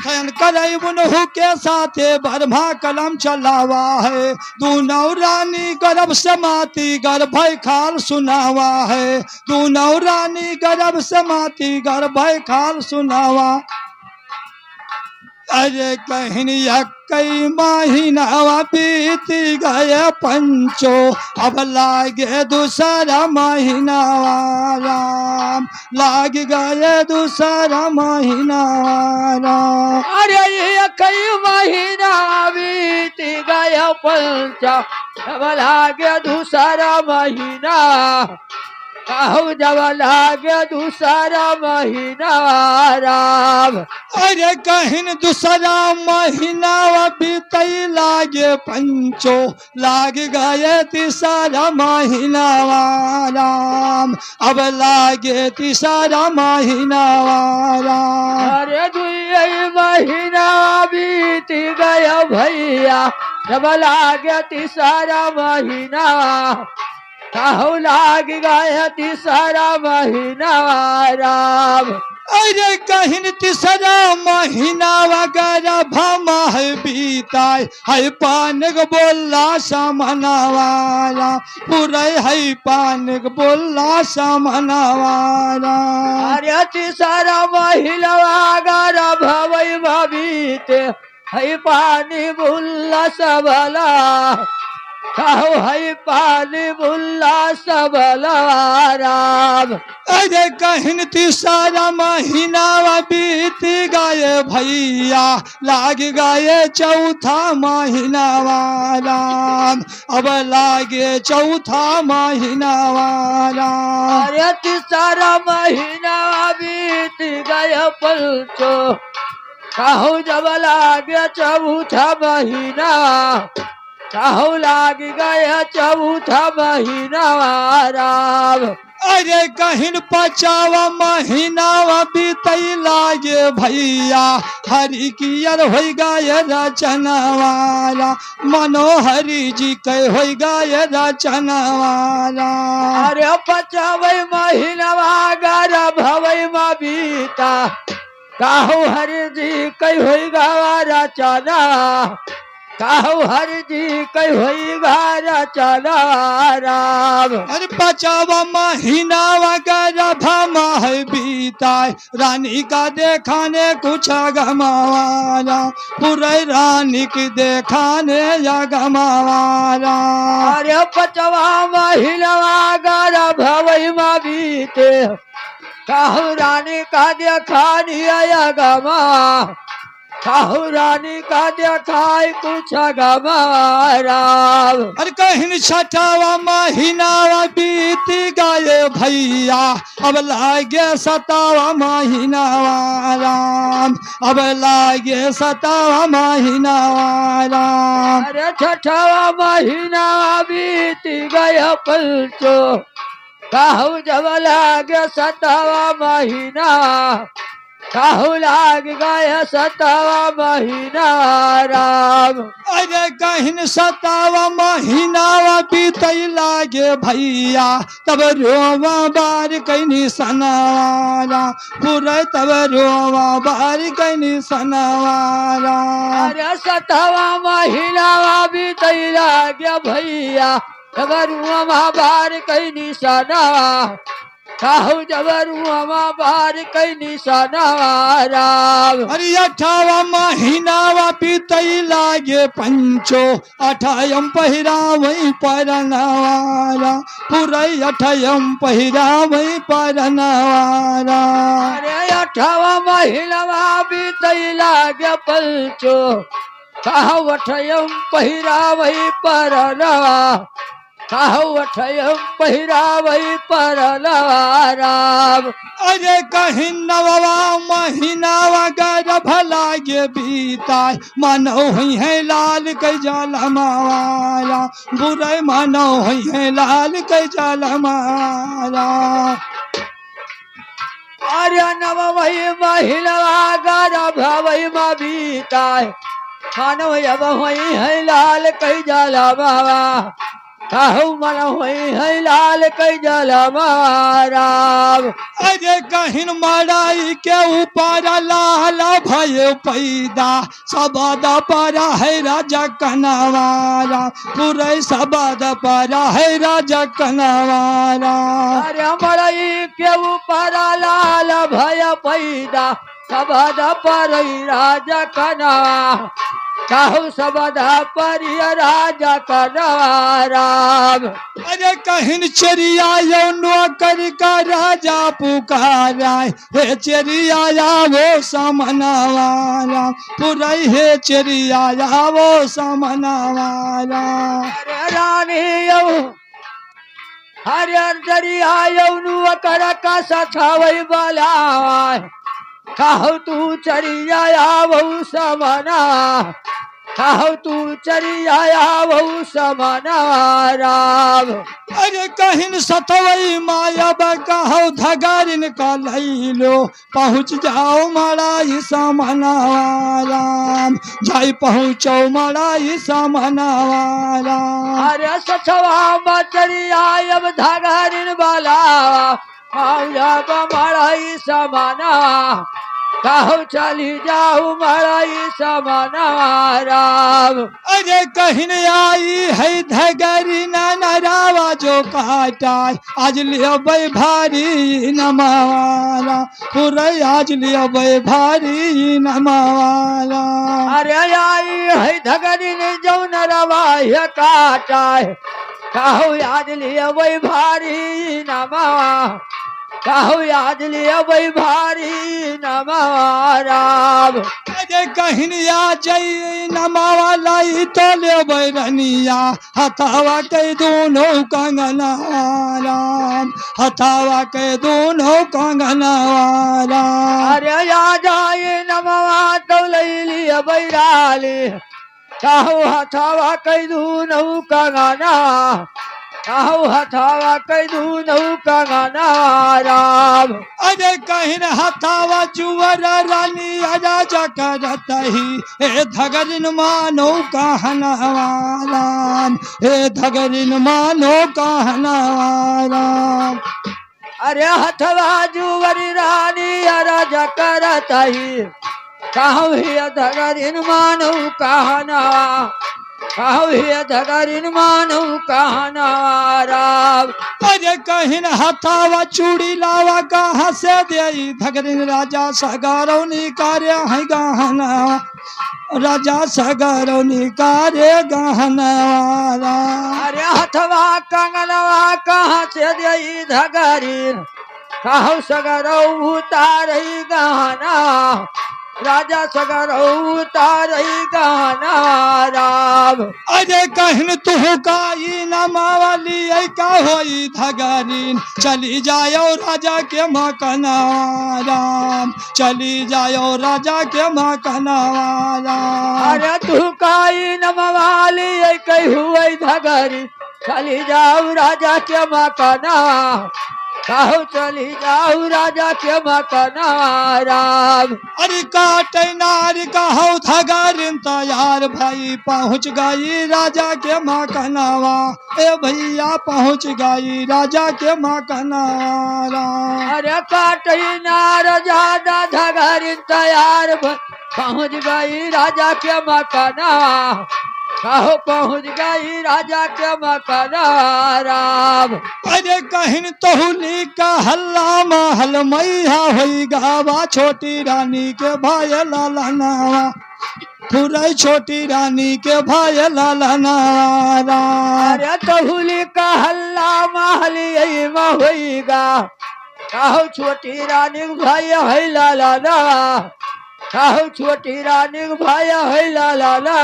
शयन करे बुनहु के साथे बरभा कलम चलावा है दूनौ रानी गर्भ समाती गर्भ खाल सुनावा है दूनौ रानी गर्भ समाती गर्भ खाल सुनावा अरे कहनिया कई महीना बीत गए पंचो अब लागे दूसरा महीना राम लाग गए दूसरा महीना राम अरे ये कई महीना बीत गया पंचा जब लागे दूसरा महीना कहू जब लागे दूसरा महीना राम अरे कहिन दूसरा महीना बीतई लागे पंचो लाग गए तीसरा महीना राम अब लागे तीसरा महीना राम अरे दुई महीना बीत गया भैया जब लागे तीसरा महीना कहू लाग गया तीसरा महीना राम अरे कहिन तीसरा महीना वगैरह भमा है बीताय है पानक बोला समनवारा पूरे है पानक बोला समनवारा अरे तीसरा महीना वगैरह भवई भवीते है पानी बुल्ला सबला कहू है पानी बुल्ला सबला राम अरे कहिन तीसरा महीना बीत गए भैया लाग गए चौथा महीना राम अब लागे चौथा महीना राम अरे तीसरा महीना बीत गया पंचो कहू जब लागे चौथा महीना कहू लाग गया चौथा महीना राम अरे कहिन पचावा महीना बीतई लागे भैया हरि कियर हो गए रचनवारा मनोहरी जी के हो गए रचनवारा अरे पचावई महीना गर भवई में बीता कहू हरि जी कई हो गवा रचना कहू हरि जी कई हो गवा रचना राम अरे पचावा महीना वगैरह भमा है बीताय रानी का देखाने कुछ गमावारा पूरे रानी की देखाने या गमावारा अरे पचवा महीना गर भवई में बीते कहू रानी का देखानी आया गमा कहू रानी का देखाई कुछ गमा राम अरे कहिन छठावा महीना बीत गए भैया अब लागे सतावा महीना राम अब लागे सतावा महीना राम अरे छठवा महीना बीत गया पंचो कहू जब लागे सतवा महीना कहू लाग गया सतवा महीना राम अरे कहिन सतावा महीना बीतई लागे भैया तब रोवा बार कैनी सनवारा पूरे तब रोवा बार कैनी सनवारा अरे सतवा महीना बीतई लागे भैया तब रुआ बार कई निशाना काहू जबरू हमा बार कई निशानावा राम अरे 18वां महीनावा बीतई लागे पंचो 28 पहिरावई परनवारा पुरई 28 पहिरावई परनवारा अरे 18वां महिनावा बीतई लागे पंचो काहू 28 पहिरावई परनवा काहू 28 पहिरावई परनवा राम अरे कहीं नववा महीनावा गर्भ लागे बीताय मानो हुई है लाल कै जलमारा बुरे मानो हुई है लाल कै जलमारा अरे नवमई महिनावा गर्भवई में बीताय मानव अब हुई है लाल कई जाला बाबा काहू मन हुई है लाल कई जाला राम अरे कहीं मड़ाई के ऊपर लाल भय पैदा सबद पर है राजा कनवारा पूरे सबद पर है राजा कनवारा अरे मरई के ऊपर लाल भय पैदा सबद पर राजा कना काहू सबद पर राजा कनवा राम अरे कहीं चरिया यौनो कर का राजा पुकारा हे चरिया वो समनवारा पुरई हे चरिया वो समनवारा अरे रानी यौ हरियर दरिया यौनु कर का सछावई बलाय काहू तू चरिया बहु समना काहू तू चरिया बहु समना राम अरे कहीं सतवई मायब कहौ धगारिन का लैलो पहुँच जाओ मड़ाई समनवारा जाई पहुँचो मड़ाई समनवारा अरे सछवा मचरिया अब धगारिन वाला जब मड़ाई समना काहू चली जाऊ मड़ाई समना राम अरे कहीं आई है धगरी नरावा जो काटा आज लियो भारी नमावाला पूरे आज लियो भारी नमावाला अरे आई है धगरी ने जो नरवा है काटा काहू याद लिए वही भारी नमा काहू याद लिए वही भारी नमा राम अरे कहीं आ जाई नमावा लाई तो ले बैरनिया हथावा के दोनों कंगना राम हथावा के दोनों कंगना राम अरे या जाए नमवा तो ले लिए बैराली काहू हथावा कई दूनऊ कंगना काहू हथावा कई दूनऊ कंगना राम अरे कहीं हथावा जुवर रानी राजा करत ही हे धगरिन मानो कहनवारा हे धगरिन मानो कहनवारा अरे हथवा जुवरी रानी राजा करत ही काहू ही धगरिन मानो कहना काहू ही धगरिन मानो कहना राम अरे कहीं हथावा चूड़ी लावा कहाँ से दे धगरिन राजा सगारौनी कार्य है गहना राजा सगारौनी कार्य गहनवारा अरे हथवा कंगनवा कहाँ से दे धगरिन काहू सगरौ उतारई गहना राजा सगरौ उतारई गहना राम अरे कहन तू काई नमावली ऐ का होई धगरीन चली जायो राजा के मकना राम चली जायो राजा के मकना राम अरे तू काई नमवाली कही हुई धगरी चली जाऊ राजा के मकना काहू चली जाऊ राजा के मकना राम अरे काटे नारी कहौ धगरीन तैयार भाई पहुँच गई राजा के मकनावा ए भैया पहुँच गई राजा के मकनावा राम अरे काटई नार ज्यादा धगरी तैयार पहुँच गई राजा के मकना कहो पहुँच गई राजा के मकाना राम। अरे कहिन तोहली का हल्ला महल मैया होई गावा छोटी रानी के भाई लाला नावा पूरा छोटी रानी के भाई लाला नावा। अरे तहुली का हल्ला महली होईगा कहो छोटी रानी भाई है लाला ना कहो छोटी रानी भाई है लाला ना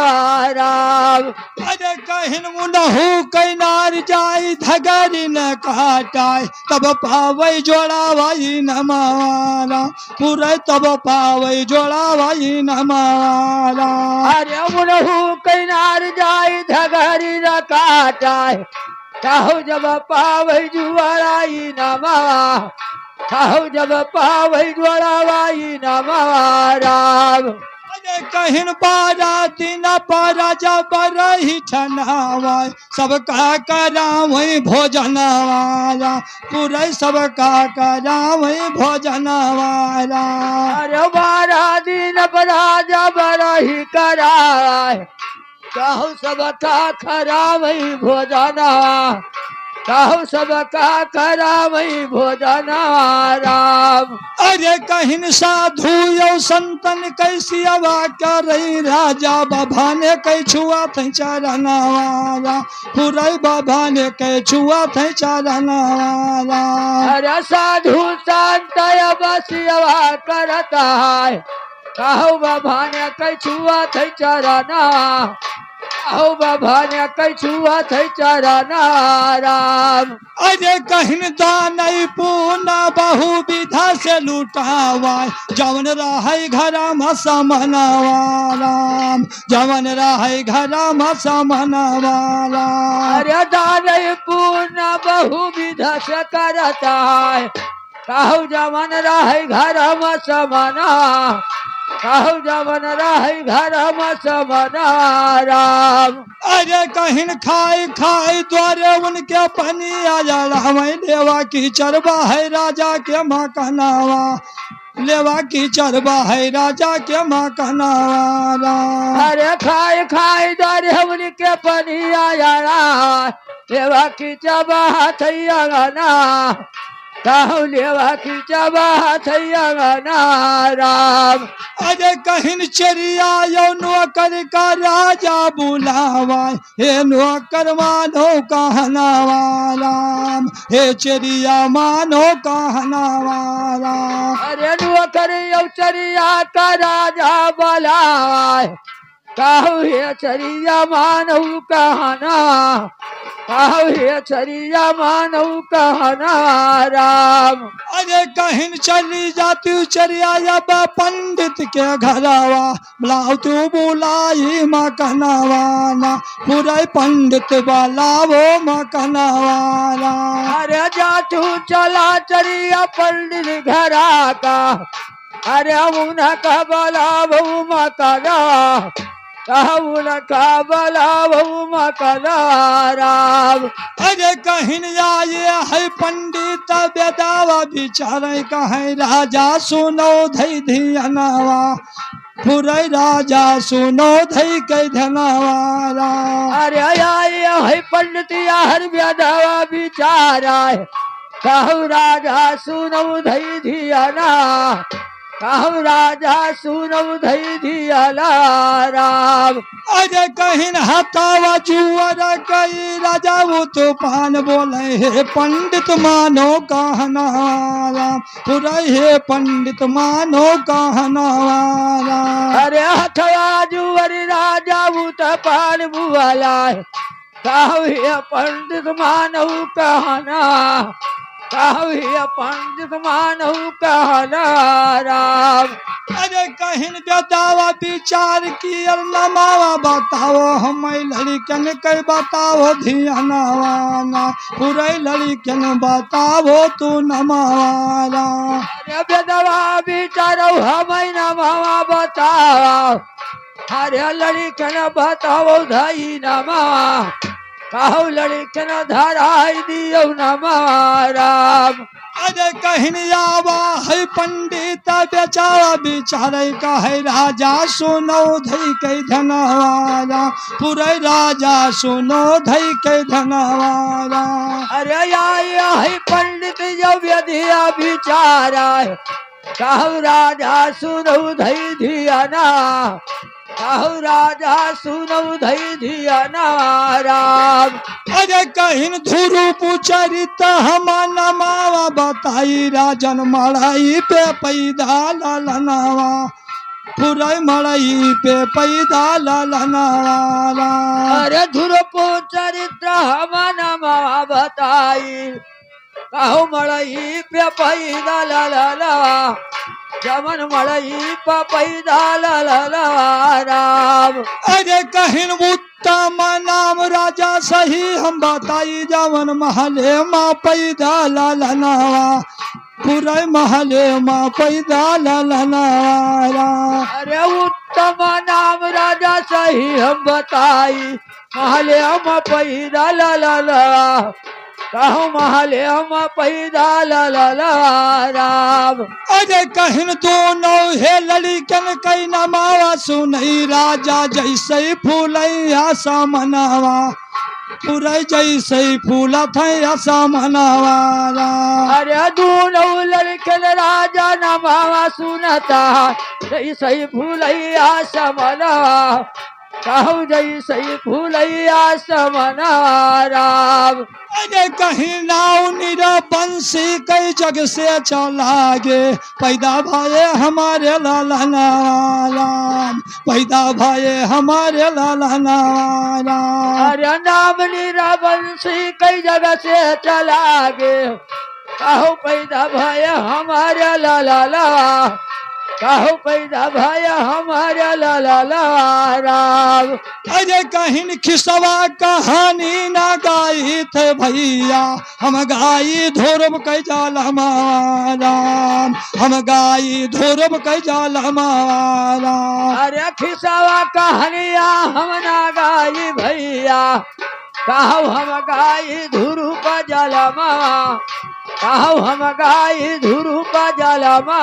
राम। अरे कहिन मुनहु कैनार जाई धगरी न काटाय तब पावई जोड़ावाई न मारा पूरे तब पावई जोड़ावाई न मारा। अरे मुनहु कैनार जाई धगरी न काटाय कहो जब पावई जुआराई न मारा कहो जब पावई जुआराई न मारा। अरे कहिन बारा दिन पारा जब रही ठनावाय सबका करावई भोजनवाला पूरे सबका करावई भोजनवाला। अरे 12 दिन बड़ा जब रही कराय कहो सबका खरावई भोजना कहो सबका खरावई भोजना राम। अरे कहिन साधु यौ संतन कैसी अवा करई राजा बाबा ने कै छुआ थे चरनवाला पूरे बाबा ने कै छुआ थे चरनवाला। अरे साधु संत बसिया करता है कहो बाबा ने कै छुआ थे चरना कहो बाबा ने कै छुआ थे चरना राम। अरे कहिन दानई पूना बहु विधा से लुटावाय जवन रहे घरा में समनवाला जवन रहे घरा में समनवाला। अरे दानई पूर्ण बहु विधा से करता है कहो जवन रहे घर में समना कहो जवन रहे घर में समना राम। अरे कहिन खाई खाई द्वारे उनके पनी आजा रामय लेवा की चरबा है राजा के माँ कहनावा लेवा की चरबा है राजा के माँ कहनावा। अरे खाई खाई द्वारे उनके पनी आया लेवा की चबा थैया कहो लेवा की चबा थैया राम। अरे कहिन चरिया यो नौकर का राजा बुलावा हे नौकर मानो कहनावाला हे चरिया मानो कहनावाला। अरे नौकर यो चरिया का राजा बुलाए कहो हे चरिया मानो कहना कहो हे चरिया मानो कहना राम। अरे कहिन चली जाती चरिया अब पंडित के घरवा बुलाओ तू बुलाई माँ कहनावाला पूरे पंडित बुलावो माँ कहनावाला। अरे जा तू चला चरिया पंडित घरा का अरे उनका बुलावो मकरा का बुलावो मकरा राम। अरे कहिन आये है पंडित बेदावा बिचारे कहे राजा सुनो धई धियनावा पूरे राजा सुनो धई के धनवाला। अरे आये है पंडित हर बेदावा बिचारा कहो राजा सुनो धई धियना कहो राजा सुनो धई धियला राम। अरे कहिन हतावा जुअर कई राजा वो तूफान बोले हे पंडित मानो कहनावाला पूरे हे पंडित मानो कहनावाला। अरे हथवा जुअर राजा वो तूफान बुआला कहो हे पंडित मानो कहना कहो हे पंडित मानो कहना राम। अरे कहिन बेदावा विचार की नमावा बताओ हम लड़कन के बताओ धियानावाला पूरे लड़कन बताओ तू नमावाला। अरे बेदवा बिचारो हम नमावा बताओ अरे लड़कन बताओ धई नमा कहू लड़कन धराई दियो नमः राम। अरे कहनी आवा है पंडित बेचारा बिचारे कहे राजा सुनो धई के धनवारा पूरे राजा सुनो धई के धनवारा। अरे आया है पंडित जब यदिया बिचारा कहू राजा सुनो धई धियाना कहू राजा सुनो धई धियाना राम। अरे कहिन ध्रुप चरित हम नमावा बताई राजन मड़ाई पे पैदा ललनावा पूरे मड़ाई पे पैदा ललनावा। अरे ध्रुप चरित्र हम नमा बताई कहू मड़ई पे पैदा ललना जमन मड़ई पे पैदा ललना राम। अरे कहिन उत्तम नाम राजा सही हम बताई जवन महले माँ पैदा ललनावा पूरे महले माँ पैदा ललनावा। अरे उत्तम नाम राजा सही हम बताई महले हम पैदा ललना कहू महले हम पैदा ललना राम। अरे कहिन दोनों हे लड़कन कई नमावा सुनई राजा जैसे फूलैया समनावा पूरे जैसे फूला थैया समनावा। अरे दोनों लड़कन राजा नमावा सुनता जैसे फूलैया समनावा कहू जैसे फूलैया समनावा राम। अरे कहीं नाव निरा बंसी कई जग से चला गे पैदा भाई हमारे लालना राम पैदा भाई हमारे लालना राम। अरे नाम नीरा बंसी कई जगह से चला गे कहू पैदा भाई हमारे लाला कहू पैदा भाई हमारे लाला राम। अरे कहिन खिसवा कहानी ना गाई थे भैया हम गाई धोरब कै जाल राम हम गाई धोरब कै जाल राम। अरे खिसवा कहानिया हम ना गाई भैया कहू हम गाई धुरु का जलमा कहू हम गाई धुरु का जलमा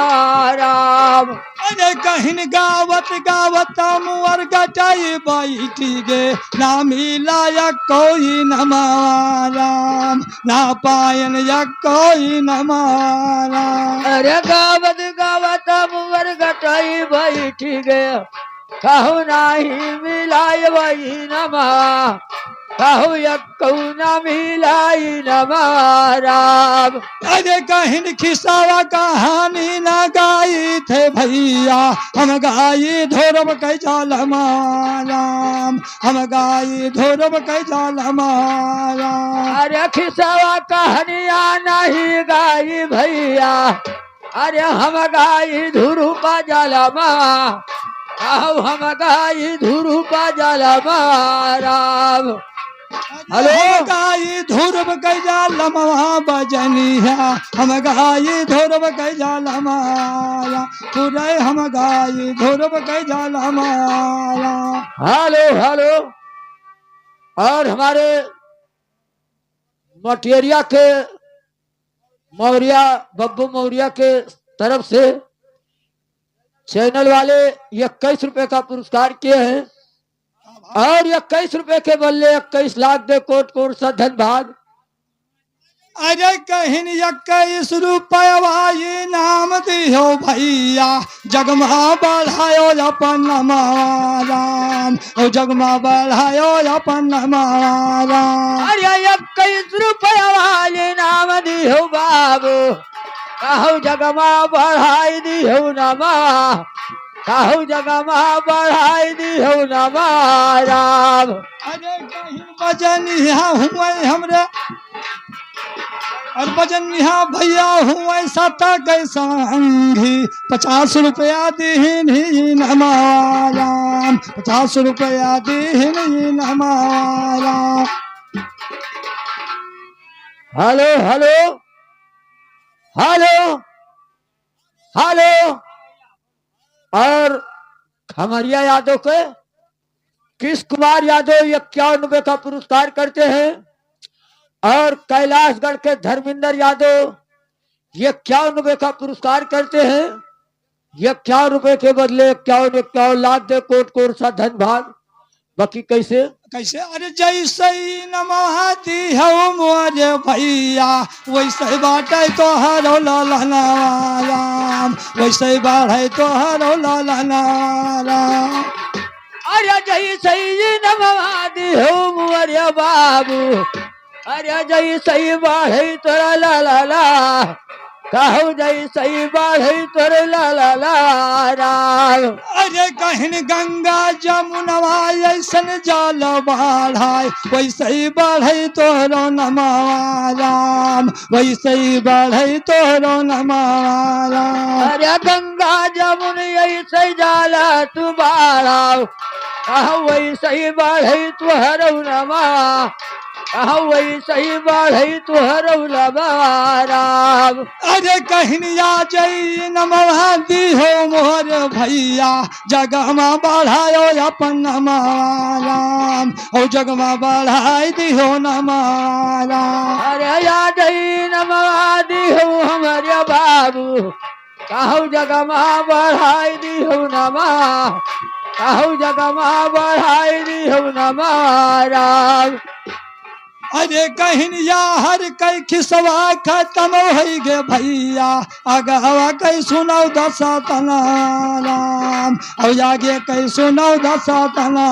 राम। अरे कहिन गावत गावत मुअर गटाई बैठी गे ना मिला या कोई नमाराम ना पायन या कोई नमाराम। अरे गावत गावत मुअर गटाई बैठी गे कहू नाही मिलाय वही नमा कहू यक्कू न मिलाई नमाराम। अरे कहिन खिसावा कहानी ना गाई थे भैया हम गाई धोरब कै जाल राम हम गाई धोरब कै जाल राम। अरे खिसावा कहानिया नहीं गाई भैया अरे हम गाई धुरु का जलमा कहू हम गाई धुरु का जलमा राम। हेलो गाई धोरब कै जाल बजनिया हम गाई धोरब कै जाल पूरे हम गाई धोरब कै जाल। Hello hello. और हमारे मटियरिया के मौर्या बब्बू मौर्या के तरफ से चैनल वाले 21 रुपए का पुरस्कार किए हैं और 21 रुपए के बदले 21 लाख दे कोट कोट सा धन भाग। अरे कहिन 21 रुपया नाम दियो भैया जगमा बढ़ायो अपन राम ओ जगमा बढ़ायो अपन राम। अरे 21 रुपया नाम दियो बाबू कहू जगमा बढ़ाई दियो नमा कहू जगमा बढ़ाई दियो नमा राम। अरे कहिन बजनिया हुए हमरे और बजनिया भैया हुए सता कैसांगी 50 रुपया दीन ही नमाराम 50 रुपया दीन ही Namaram. Hello hello hello hello. और खमरिया यादव कृष्ण कुमार यादव 51 रुपए का पुरस्कार करते हैं और कैलाशगढ़ के धर्मेंद्र यादव 51 रुपए का पुरस्कार करते हैं। 51 रुपए के बदले 51 लाख दे कोट कोट सा धन भाग। बाकी कैसे कैसे? अरे जैसे ही नमाती हो मोरे भैया वैसे बाटे तो हरो लालाम, वैसे बाढ़े तो हरो लालाम। अरे जैसे ही नमाती हो मोरे बाबू, अरे जैसे बाढ़े तोरा ला ला ला, कहू जैसे बाढ़े तोरे ला ला ला राम। अरे कहिन गंगा जमुनवा ऐसन जाल बाढ़ाय वैसे ही बढ़े तोरो नमवा राम, वैसे ही बढ़े तोरो नमवा राम। अरे गंगा जमुन ऐसे जाला तू बाढ़ाओ, कहू वैसे ही बढ़े तुहरो नमा, कहू वैसे ही बढ़े तुहरो नमा राम। अरे कहिनिया जई नमवा दी हो मोर भैया जगमा बढ़ायो अपन नमवा राम, ओ जगमा बढ़ाई दी हो नमवा राम। अरे या जई नमवा दी हो हमारे बाबू, कहू जगमा बढ़ाई दी हो नमा, कहू जगमा बढ़ाई दी हो नमा राम। अरे कहिनिया हर कई खिसवा खत्म हो गे भैया अगवा कई सुनौ दशा तना राम, और आगे कई सुनौ दशा तना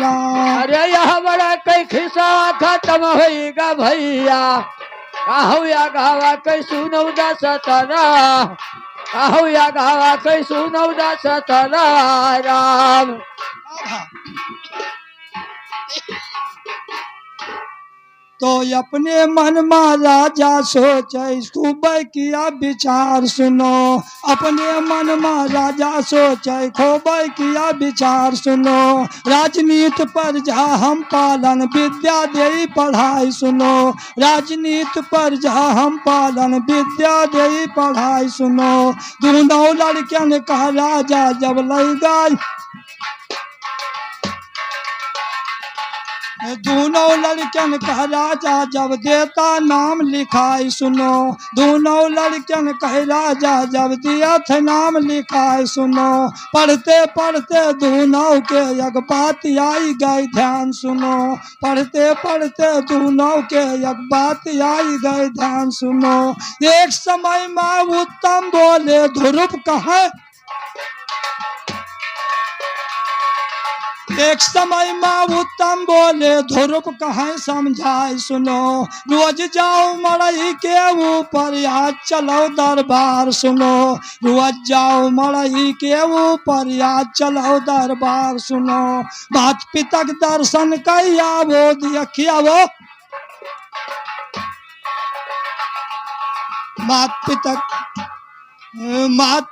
राम। अरे यह बड़ा कई खिस्सा खत्म होगा भैया, कहू या गावा कई सुनौ दसतना, कहू या गावा कई सुनौ दसतना राम। तो अपने मन में राजा सोचे खूब किया विचार सुनो, अपने मन में राजा सोचे खूब किया विचार सुनो। राजनीति पर जा हम पालन विद्या दे पढ़ाई सुनो, राजनीति पर जा हम पालन विद्या दे पढ़ाई सुनो। दोनों लड़कियन का राजा जब लग गई, दोनों लड़कन का राजा जब देता नाम लिखाई सुनो, दोनों लड़कन का राजा जब दिया था नाम लिखाई सुनो। पढ़ते पढ़ते दोनों के एक बात आई गई ध्यान सुनो, पढ़ते पढ़ते दोनों के एक बात आई गई ध्यान सुनो। एक समय में उत्तम बोले ध्रुव कहे, एक समय में उत्तम बोले ध्रुव कहे समझाए सुनो। रोज जाओ मड़ई के ऊपर या चलो दरबार सुनो, रोज जाओ मड़ई के ऊपर या चलो दरबार सुनो। माता पिता के दर्शन कैया वो देखिया वो, माता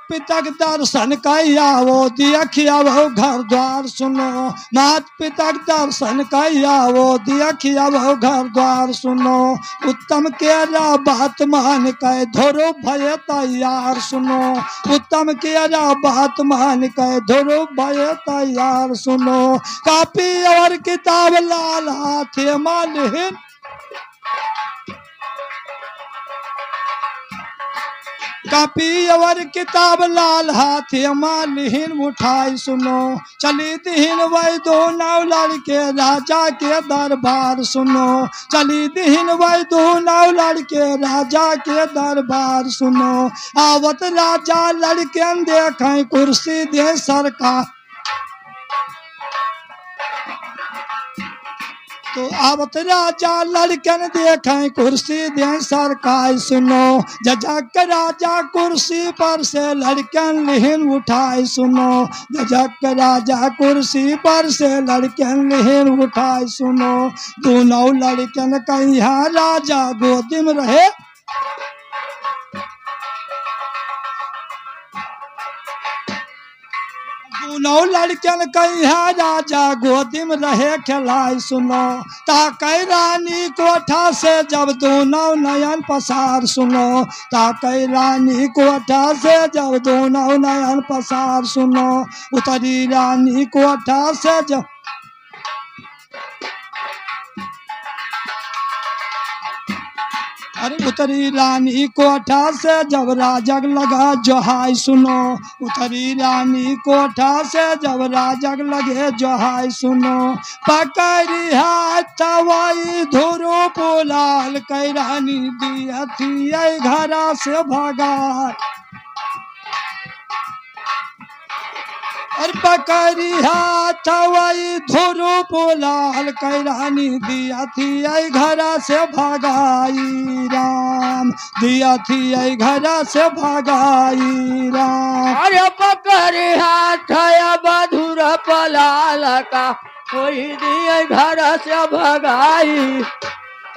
पिता के दर्शन कैया वो देखिया वो घर द्वार सुनो, माता पिता के दर्शन कैया वो देखिया वो घर द्वार सुनो। उत्तम के बात मान के ध्रुव भय तैयार सुनो, उत्तम के बात मान के ध्रुव भय तैयार सुनो। कापी और किताब लाल हाथे मालिन, कापी और किताब लाल हाथे मालिन उठाई सुनो। चली दीन वही दोनों लड़के राजा के दरबार सुनो, चली दीन वही दोनों लड़के राजा के दरबार सुनो। आवत राजा लड़के देखें कुर्सी दे सरकार, तो आवत राजा लड़कन देखें कुर्सी दे सरकार सुनो। जजक राजा कुर्सी पर से लड़कन लिहिन उठाए सुनो, जजक राजा कुर्सी पर से लड़कन लिहिन उठाए सुनो। दोनों लड़कन कहिया राजा गोदी में रहे, दोनों लड़कन कहिया राजा गोदी में रहे खिलाई सुनो। ताकई रानी कोठा से जब दोनों नयन पसार सुनो, ताकई रानी कोठा से जब दोनों नयन पसार सुनो। उतरी रानी कोठा से जब अरे उतरी रानी कोठा से जब राजग लगा जोहाई सुनो, उतरी रानी कोठा से जब राजग लगे जोहाई सुनो, पकड़ी हाथ वही धुरु पुलाल कई रानी दिया थी घरा से भगा, और पकड़ी हाथ वही धुरु पुलाल कई रानी दिया थी घरा से भगाई राम, दिया थी घरा से भगाई राम। अरे पकड़ी हाथ बधुर पलाल का कोई दिए घर से भगाई,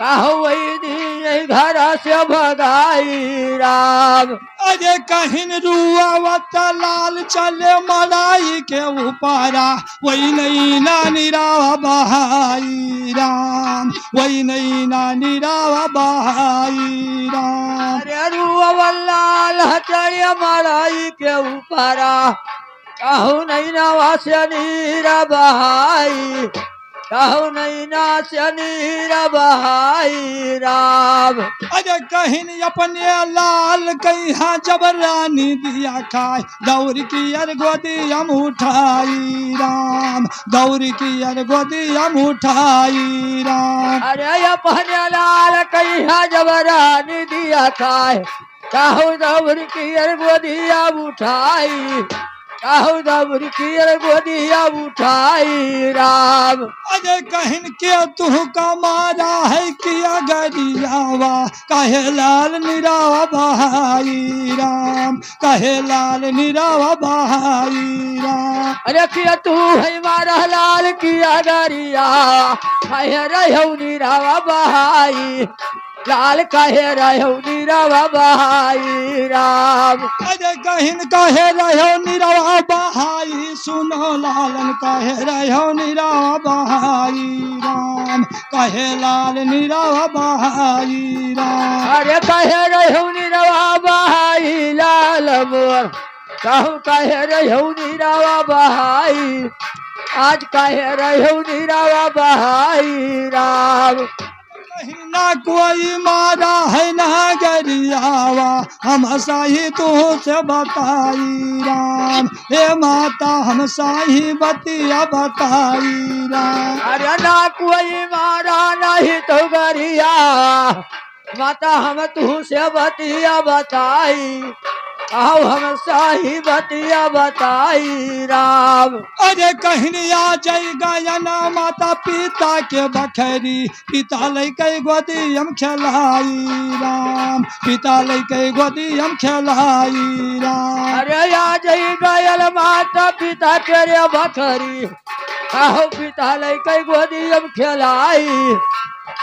कहो वही दिए घर से भगाई राम। अरे कहिन रुआवत लाल चले मलाई के ऊपरा, वही नहीं नानी राव बहाई राम, वही नहीं नानी राव बहाई राम। अरे रुआ लाल चले मलाई के ऊपरा, कहू नहीं नवा से नीरा बहाई, कहू नहीं ना से नीरा बहाई राम। अरे कहिन अपने लाल कहा जब रानी दिया खाए, दौड़ की अर गोदी हम उठाई राम, दौड़ की अर गोदी हम उठाई राम। अरे अपने लाल कहा जब रानी दिया खाए, कहू दौड़ की अर गोदिया उठाई, कहू दौड़ की अर गोदिया उठाई राम। अरे कहिन के तू का मारा है किया गरियावा, कहे लाल निरावा बहाई राम, कहे लाल निरावा बहाई राम। अरे किया तू है मारा लाल किया गरिया, कहे रहो निरावा बहाई, लाल कहे रहो निरावा बहाई राम। अरे कहिन कहे रहो निरावा बहाई, सुनो लालन कहे रहो निरावा बहाई राम, कहे लाल निरावा बहाई राम। अरे कहे रहो निरावा बहाई लाल मोर, कहू कहे रहो निरावा बहाई, आज कहे रहो निरावा बहाई राम। ना कोई मारा है ना गरियावा, हम साही तू से बताई राम, हे माता हम साही बतिया बताई राम। अरे ना कोई मारा नहीं तो गरिया, माता हम तू से बतिया बताई, आओ हम साही बतिया बताई राम। अरे कहनिया जय गायना माता पिता के बखरी, पिता लैके गोदी हम खेलाई राम, पिता लैके गोदी हम खेलाई राम। अरे या जय गायल माता पिता तेरे बखरी, आओ पिता लैके गोदी हम खेलाई,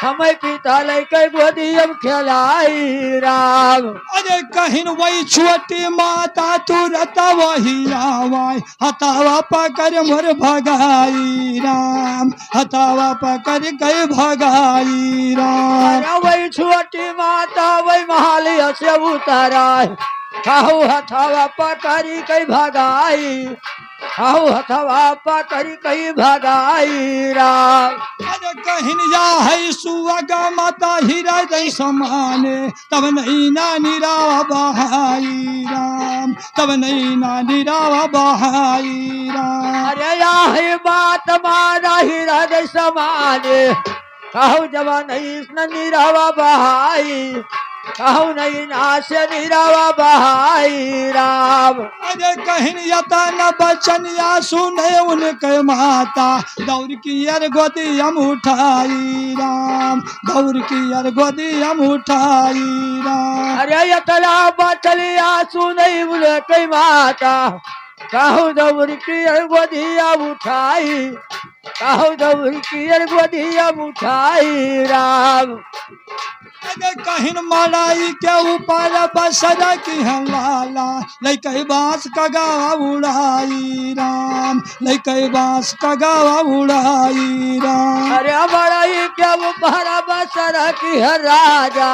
हमें पिता लैके गोदी हम खेलाई राम। अरे कहिन वही छोटी माता तुरत वही आवाय, हतावा पकड़ मोर भगाई राम, हतावा पकड़ के भगाई राम। अरे वही छोटी माता वही महालिया से उतराय, कहू हथवा पकड़ी कई भगाई, कहू हथवा पकड़ी कई भगाई राम। अरे कहिन या है सुअग माता हीरा दई समाने, तब नहीं नानी रावा बहाई राम, तब नहीं नानी रावा बहाई राम। अरे या है बात मारा हीरा दे समाने, कहू जवा नहीं नीरावा बहाई, कहू नहीं नाश नीरावा बहाई राम। अरे कहिन यता न बचनिया सुने उनके माता, दौड़ की अर गोदी हम उठाई राम, दौड़ की अर गोदी हम उठाई राम। अरे यतला बचलिया सुनई बोले कई माता, कहू दौड़ की अर गोदिया उठाई, कहू दौड़ की अर गोदिया उठाई राम। अरे कहिन मलाई के ऊपर बसरा की हलाला, लैके बांस का गावा उड़ाई राम, लैके बांस का गावा उड़ाई राम। अरे हमारा ये क्या वो पहरा बसरा की है राजा,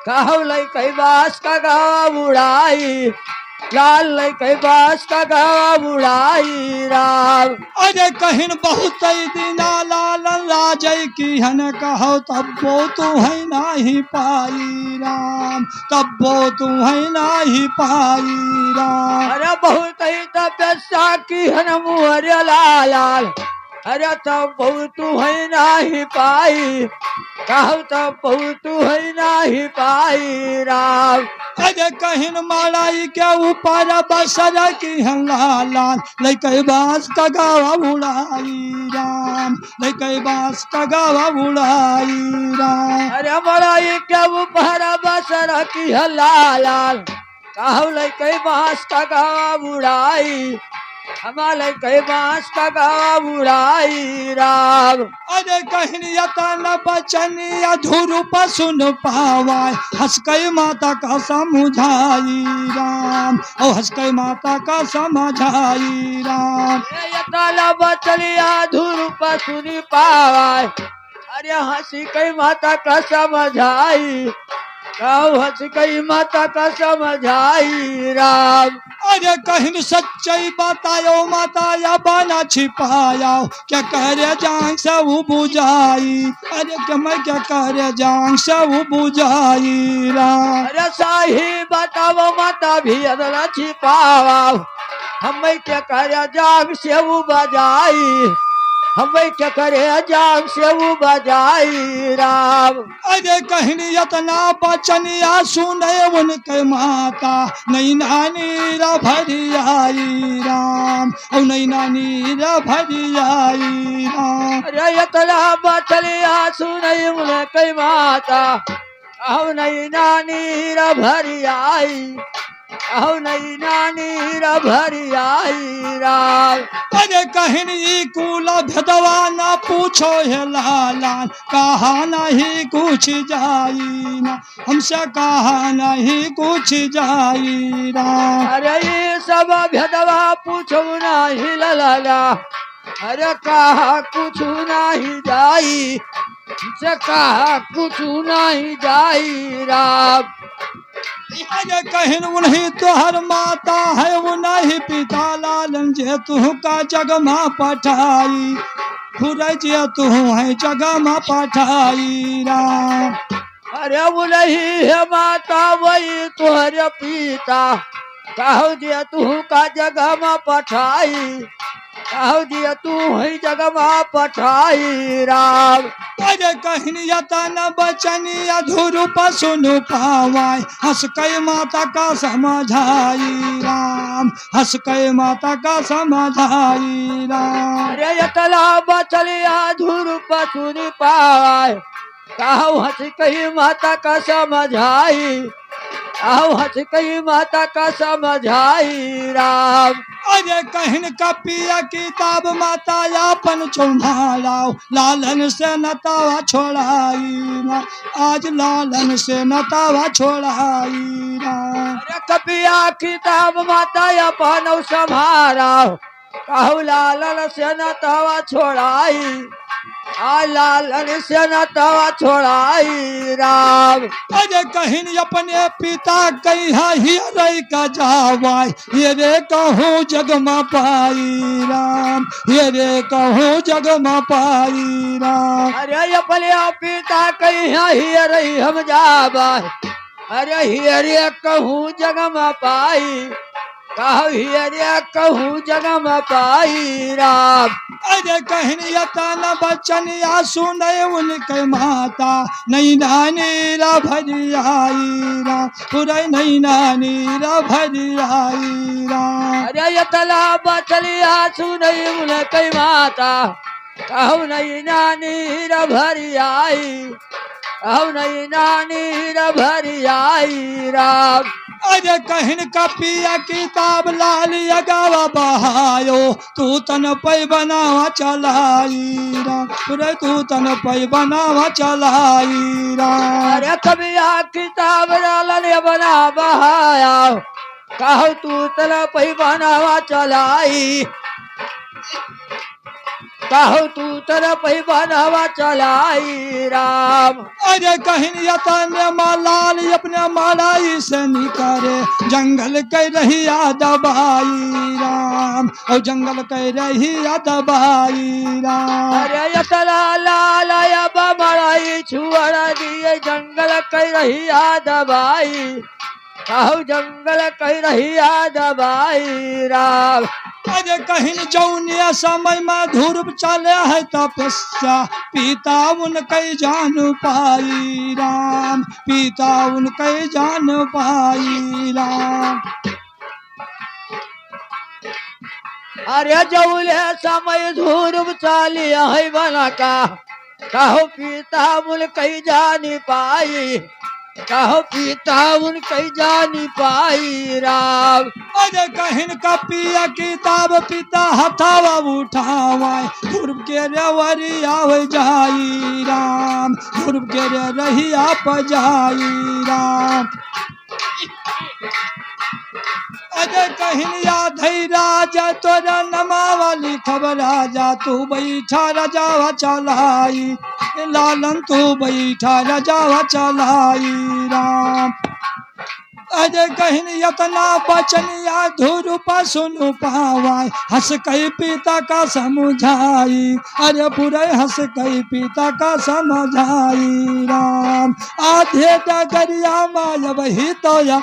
कहू लई कई बास का गावा उड़ाई, लाल लैके बास का गावा बुढ़ाई राम। अरे कहिन बहुत दिना लालन राजय की हन कहो तब्बो तू है नाही पाई राम, तब्बो तू है नाही पाई राम। अरे बहुत ही तपस्या की हन मुहर लाल, अरे तब बहुत तू है नाही पाई, कहू तब बहुत तू है नाही पाई राम। अरे कहिन मालाई के ऊपर बसर की हन लालन लैके बास का गावा बुढ़ाई राम, लैके बास का गावा बुढ़ाई राम। अरे बड़ाई के ऊपर बसर की लाल, कहू लैके बांस का गावा बुढ़ाई, हमार लैके बांस का गावा बुढ़ाई राम। अरे कहिन यतन बचन अधूर सुन पावाय, हंसकई माता का समझाई राम, ओ हंसकई माता का समझाई राम। ये काला बचलिया धूप सुनी पावाय, अरे हंसी कई माता का समझाई, कहू हंसी कई माता का समझाई राम। अरे कहिन सच्चाई बतायो माता या बना छिपाया, क्या करे जान सब बुझाई, अरे क्या मैं क्या करे जान सब बुझाई राम। अरे साही बताओ माता भी अदला छिपावा, हमें क्या करे जाग से वो बजाई, हमें क्या करे जाग से वो बजाई राम। अरे कहिन यतना बचनिया सुने उनके माता, नहीं नानी रा भरी आई राम, और नहीं नानी रा भरी आई राम। अरे यतला बचलिया सुनई उनके माता, कहू नहीं नानी रा भरी आई, कहू नहीं नानी रा भरी आई राम। अरे कहिन ई कुल भेदवा न पूछो हे लालन, कहा नहीं कुछ जाई ना, हमसे कहा नहीं कुछ जाई राम। अरे ये सब भेदवा पूछो नहीं लला, अरे कहा कुछ नहीं जाई, से कहा कुछ नहीं जाई राम। अरे कहिन उन्हीं तोहर माता है उन्हीं पिता लालन, जे तू का जग माँ पठाई, खुरै जे तू है जग माँ पठाई राम। अरे वो नहीं है माता वही तुहरे पिता, कहू जे तू का जगह में पठाई, कहू जे तू है जगह में पठाई राम। अरे कहिन यतन बचनी अधूर सुन पावाय, हंसकई माता का समझाई राम, हंसकई माता का समझाई राम। अरे यतला बचलिया धूर पसुरी पावाय, कहू हंस कही माता का समझाई, कहू हंस कही माता का समझाई राम। अरे कहिन कपिया किताब माता यापन चौम्हाराओ, लालन से नतावा छोड़ाई ना, आज लालन से नतावा छोड़ाई राम। अरे कपिया किताब माता या पानव संभारा, कहू लालन से न तवा छोड़ाई, आ लालन से न तवा छोड़ाई राम। अरे कहिन अपने पिता कही हियरे का जावाय, ये रे कहूँ जग में पाई राम, ये रे कहूँ जग में पाई राम। अरे अपने पिता कही रही हम जाबा, अरे हियरे कहूँ जग में पाई, कहू हियरे कहूँ जग में पाई राम। अरे कहिन यतन बचनिया सुने उनके माता, नहीं नानी रा भरी आई राम, पुरै नहीं नानी रा भरी आई राम। अरे यतला बचलिया सुनई उनके माता, कहू नहीं नानी रा भरी आई, कहू नहीं नानी रा भरी आई राम। अरे कहिन कपिया किताब लाल अगावा बहायो, तू तन पै बनावा चलाई राम, पुरै तू तन पै बनावा चलाई राम। अरे कबिया किताब लालन बना बहाया, कहू तू तन पै बनावा चलाई, काहो तू तरफ ही बनवा चलाई राम। अरे कहीं यतन मालाल अपने मालाई से निकारे जंगल कह रही दबाई राम और जंगल कह रही दबाई राम। अरे यतला लाल अब मड़ाई छुअरा दिए जंगल कह रही दबाई। काहो जंगल कह रही दबाई राम। अरे कहीं जौनिया समय में ध्रुव चले है तपस्या पिता उनके जान पाई राम पिता उनके जान पाई राम। अरे जौले समय ध्रुव चालिया है बना का काहो पिता उनके जानी पाई। काहो पिता उनके जानी पाई राम। अरे कहीं का पिया किताब पिता हथावा उठावा ध्रुव के रेवरिया जाई राम ध्रुव के रे रहिया पजाई राम। अरे कहीं याद है राजा तोरा नमावाली खबर राजा तू बैठा राजा चलाई लालन तू बैठा राजा चलाई राम। अरे कहीं यतना बचनिया ध्रुव सुनु पावाई हंस कई पिता का समझाई अरे पूरे हंस कई पिता का समझाई राम। आधे डगरिया माया वही तो या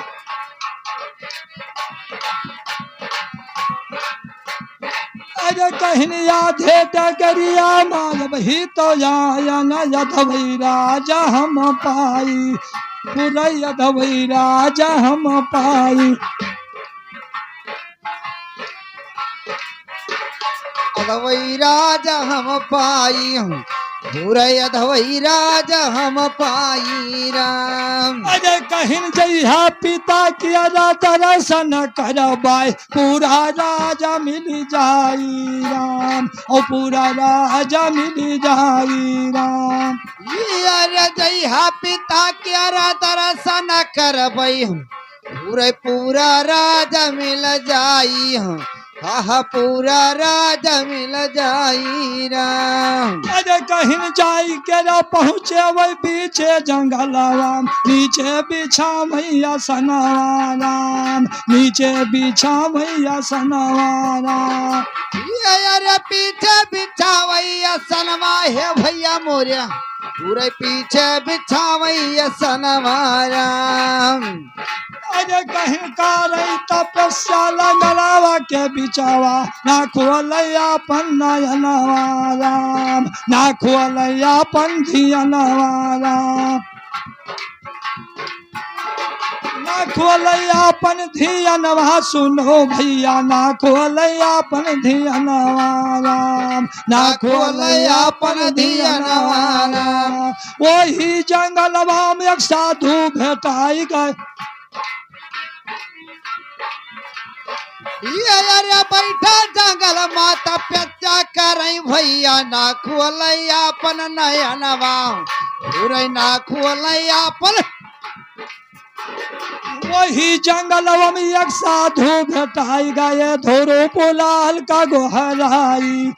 अरे कहीं यादे डगरिया माल वही तो यान यधवई राजा हम पाई पूरा यधवई राजा हम पाई। अधवई राजा हम पाई पूरा अधवई राजा हम पाई राम। अरे कहीं जइहा पिता किया दर्शन करबाई पूरा राजा मिल जाई राम और पूरा राजा मिल जाई राम। अरे जइहा पिता क्या दर्शन करबई पूरे पूरा राजा मिल जाई हा पूरा राजा मिल जाई राम। अरे कहीं जाई के पहुँचे वही पीछे जंगलवा नीचे बिछा भैया सनवा राम नीचे बिछा भैया सनवा राम। अरे पीछे बिछावैया सनवा है भैया मोरिया पूरे पीछे बिछावैया सनवा राम। अरे कहीं का रही तपस्या लगलावा के बिचावा ना खोलैया अपन नयनवा राम ना खोलैया अपन धियनवा राम ना खोलैया अपन धियनवा सुनो भैया ना खोलैया अपन धियनवा राम ना खोलैया अपन धियनवा राम। वही जंगलवा में एक साधु भेटाई गए अरे बैठा जंगल माता प्याचा करई भैया ना खोलैया अपन नयनवा पूरे ना खोलैया अपन। वही जंगलवा में एक साधु भेटाई गए धोरो पोलाल का गोहराई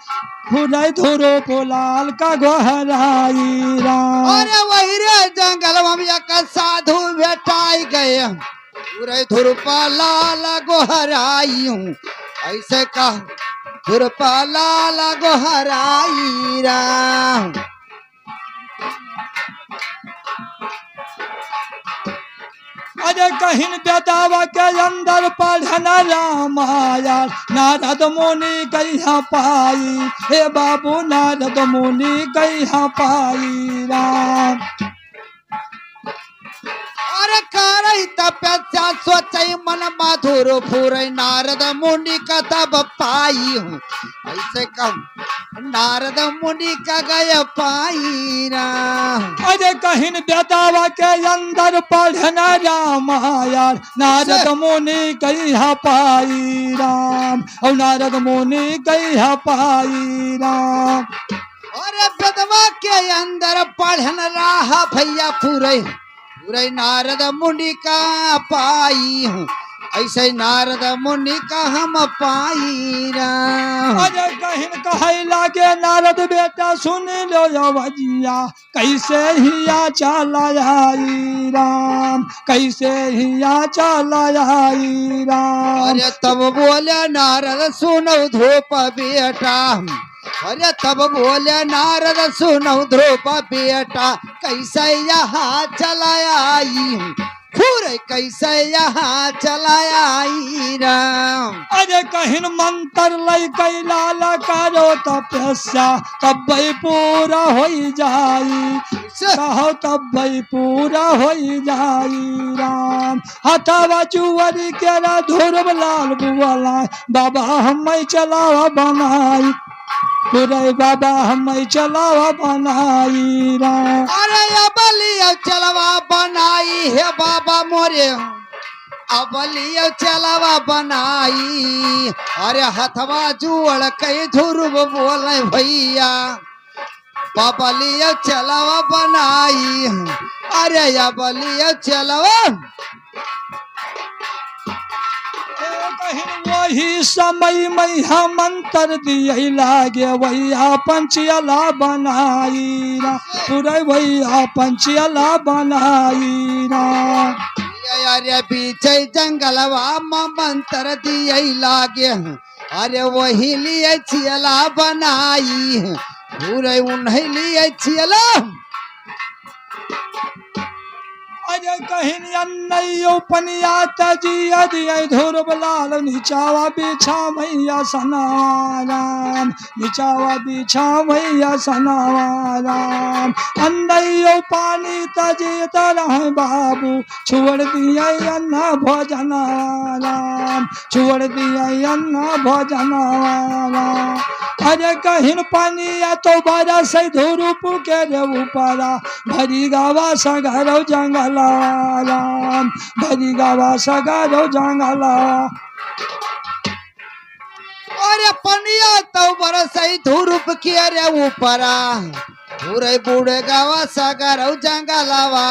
खुदाई धोरो पोलाल का गोहराई राम। अरे वही रे जंगल में एक साधु भेटाई गए पूरे धुरपा लाल गोहराई हूँ ऐसे कह धुरपा लाल गोहराई राम। अरे कहीं बेदावा के अंदर पढ़न रामाया नारद मुनि कहिया पाई हे बाबू नारद मुनि कहिया पाई राम। अरे करई तपस्या सोचई मन मधुर फुरई नारद मुनि का तब पाई हूँ ऐसे कम नारद मुनि का गय पाई राम। अरे कहीं बेदावा के अंदर पढ़न रामाया नारद मुनि कहिया पाई राम और नारद मुनि कहिया पाई राम। अरे बेदवा के अंदर पढ़न रहा भैया पूरे पूरे नारद मुनि का पाई हूँ ऐसे नारद मुनि का हम पाई राम। अरे कहिन कहे लागे नारद बेटा सुन लो यो भजिया कैसे हिया चलाई राम कैसे हिया चलाई राम। अरे तब बोले नारद सुनो ध्रुप बेटा। अरे तब बोले नारद सुनो ध्रुप बेटा कैसे यहाँ चलाया आई हूँ खुरे कैसे यहाँ चलाया आई राम। अरे कहिन मंत्र लई कैलाल करो तपस्या तब भाई पूरा हो जाई कहो तब भाई पूरा हो जाई राम। हथवा जुअरी के धुरब लाल बुआला बाबा हम चलावा बनाई पूरे बाबा हम चलावा बनाई राम। अरे अबलिया चलवा बनाई है बाबा मोरे अबलिया चलवा बनाई। अरे हथवा जुअड़ कई ध्रुव बोले भैया बबलिया चलवा बनाई। अरे अबलिया चलवा कहिन वही समय मैया मंत्र दिए लागे वैया पंचियला बनाई रा पूरे वैया पंचियला बनाई रा। अरे पीछे जंगलवा में मंत्र दिए लागे अरे वही लिए छियला बनाई पूरे उन्हें लिए छियला। अरे कहिन अन्नैयो पनिया तजी अदिय धुरब लाल निचावा बिछा मैया सनाराम निचावा बिछा मैया सनाराम। अन्नैयो पानी तजी तरह बाबू छोड़ दिया अन्न भोजन राम छोड़ दिया अन्न भोजन राम। अरे कहिन पनिया तो बड़ा से धुरुप के रे ऊपरा भरी गावा सगरो जंगल राम भरी गावा सगरो जंगल। अरे पनिया तो बरसई धुरुप किया रे ऊपरा पूरे बूढ़े गावा सागर जंगलवा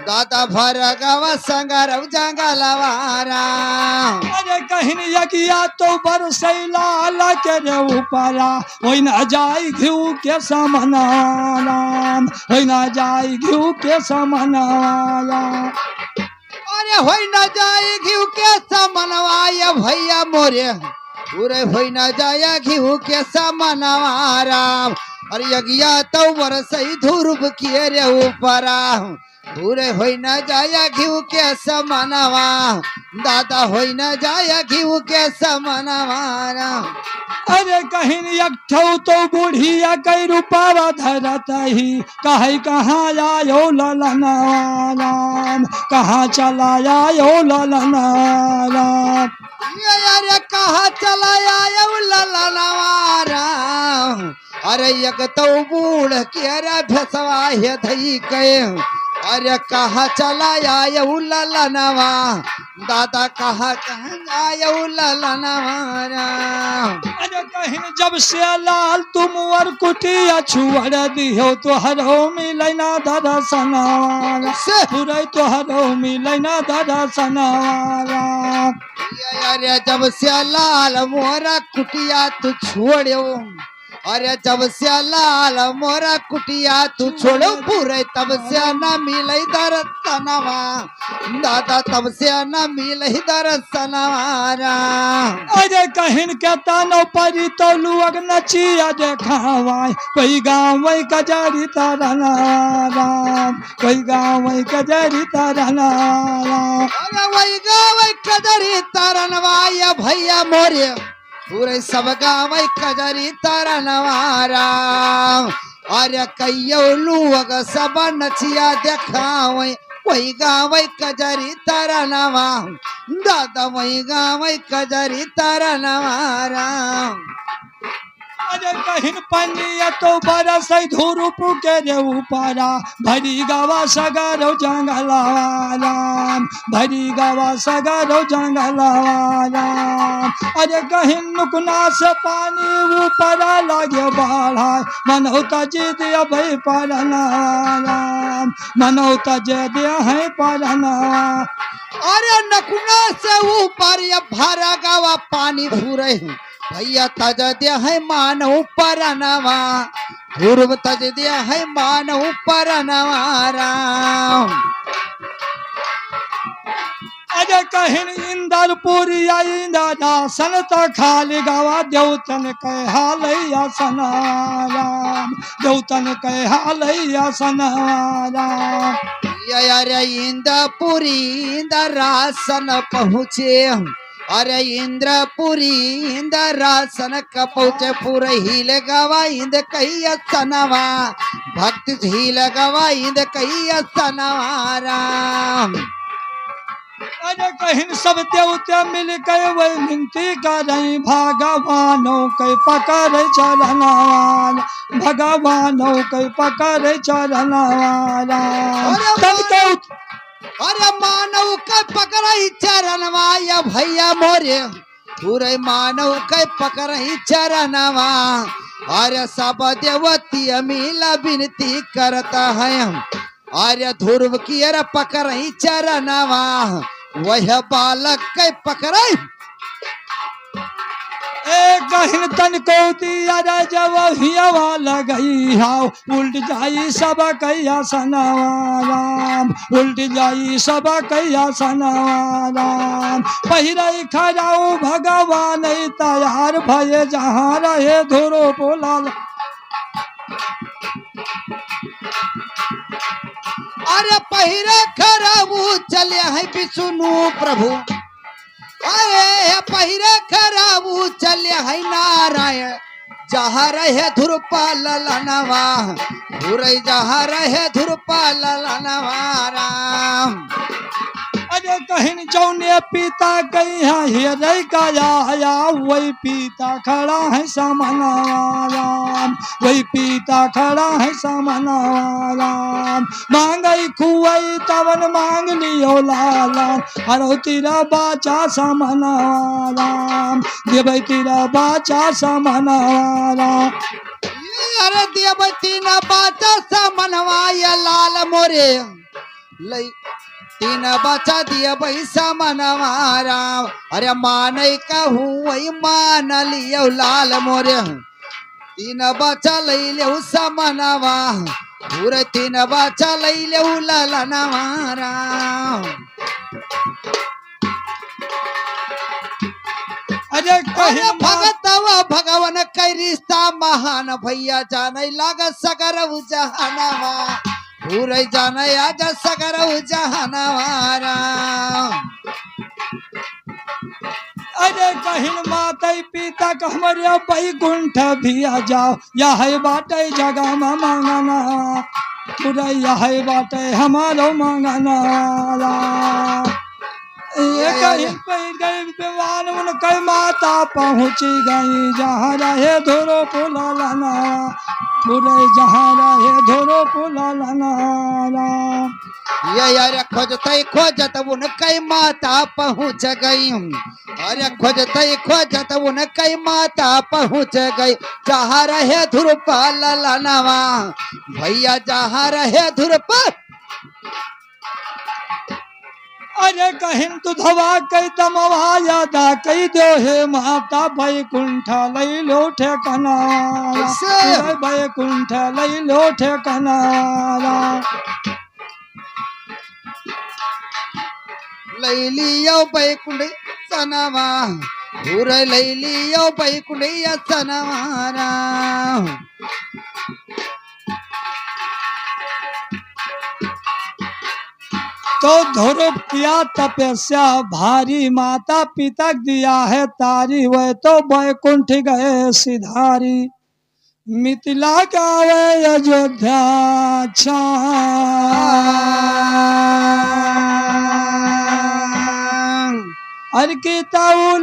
दादा भर गावा सागर जंगलवा राम। अरे कहिन यकिया तो बरसैला के रे ऊपरा होई न जाई घिउ के समना राम होई न जाई घिउ के समना राम। अरे होई न जाए घिउ के समनवाय भैया मोरे पूरे होई न जाए घिउ के समनवा राम। अरे यगिया तो बरसई धुरुप किए रे ऊपरा पूरे होई न जाया घिउ के समनवा दादा होई न जाया घिउ के समनवा राम। अरे कहिन एकठौ तो बुढ़िया कई रूपावा धरत ही कहे कहाँ आयो ललना राम कहाँ चला आयो ललना राम। अरे कहा चला आयो ललनवा राम। अरे एक तो बूढ़ के रे भसवा है धई के अरे कहा चला आयो ललनवा दादा कहा आयो ललनवा राम। अरे कहिन जब से लाल तुम और कुटिया छुअर दियो तो हरो मिलना दर्शनवा पूरे तो हरो मिलना दर्शनवा। अरे जब से लाल मोरा कुटिया तू छोड़ो अरे जब से लाल मोरा कुटिया तू छोड़ो पूरे तब से न मिले दर्शनवा दादा तब से न मिले दर्शनवा राम। अरे कहिन के तानो परी तो लुअग नचिया देखावाय कोई गाँव कजरी तरना राम कोई गाँव कजरी तरना राम। अरे वही गाँव कजरी तरनवा ये भैया मोरे पूरे सब गाँव कजरी तरनवा राम। अरे कईयो लोग सब नचिया देखावे वही गाँव कजरी तरनवा दादा वही गाँव कजरी तरनवा राम। अरे कहिन पनिया तो बरस धुरुप के रे ऊपरा भरी गावा सगरो जंगलवा राम भरी गावा सगरो जंगलवा राम। अरे कहिन नुकना से पानी ऊपरा लागे बाढ़ा मनौता जी दिया भाई पारना राम मनौता जे दिया है पारना। अरे नकुना से ऊपर ये भरा गावा पानी फूरे भैया तज दिया है मान ऊपर नवा ध्रुव तज दिया है मान ऊपर नवा राम अरे कहिन इंदरपुरी इंद्रासन त खाली गावा देवतन के हालैया सनाराम देवतन के हालैया सनाराम अरे इंद्रपुरी इंद्रासन पहुँचे अरे इंद्रपुरी इंद्रासन का पहुँचे पूरे हिल गवा इंद कही सनवा भक्त हिल गवा इंद कही सनवा राम अरे कहिन सब देवते मिल गए वही मिनती करई भगवानों के पकड़ चरनावाला भगवानों के पकड़ चरनावाला अरे मानव के पकड़ई चरणवा या भैया मोरे पूरे मानव के पकड़ई चरणवा अरे सब देवती मिला विनती करता है अरे ध्रुव की अरे पकड़ई चरणवा वह बालक के पकड़ई कहिन तन को दिया जब हियावा लगई हाउ उल्ट जाई सब कैया सनवाराम उल्ट जाई सब कैया सनवाराम पहिरई खड़ाऊ भगवान तैयार भये जहाँ रहे धुरो बोला अरे पहिरे खराबू चले है विष्णु प्रभु अरे पहिरे खराबू चले है नारायण जहाँ रहे ध्रुपाल लनवा पूरे जहाँ रहे ध्रुपाल लनवा राम अरे कहिन जौने पिता कहिया हेरई काया वही पिता खड़ा है समनवाराम वही पिता खड़ा है समनवाराम मांगई खुआई तवन मांग लियो लाला हरो तेरा बाचा समनवाराम देवई तेरा बाचा समनवाराम अरे देवती न बाचा समनवा या लाल मोरे लई तीन बचा दिया पैसा मनवारा अरे मानई कहूँ वही मान लियो लाल मोरे तीन बचा लई ले समनवा पूरे तीन बचा लई ले ललनवारा अरे कहिन भगतवा भगवान कई रिश्ता महान भैया जाने लाग सगर जहानवा पूरे जाने आज सगर जहानवारा अरे कहिन माता पिता का हमारे बैकुंठ भी आ जाओ यह बाटे जगह में मांगना पूरा यह बाटे हमारो मांगना ये कहिन पे गई विमान उनके माता पहुँची गई जहाँ रहे धोरो पुला लाना पूरे जहाँ रहे धोरो पुला लाना ये यार खोजत उनके माता पहुँच गई अरे खोजत उनके माता पहुँच गई जहाँ रहे ध्रुपाल लनवा भैया जहाँ रहे ध्रुपाल अरे कहिन दुधवा कई दमवा यादा कई दो हे माता बैकुंठ लई लो ठेकनारा बैकुंठ लई लो ठेकनारा लई लियो बैकुंठ सनवा पूरे लई लियो बैकुंठ सनवारा तो ध्रुव किया तपस्या भारी माता पिता दिया है तारी वह तो बैकुंठ गए सिधारी मिथिला गावे अयोध्या अर की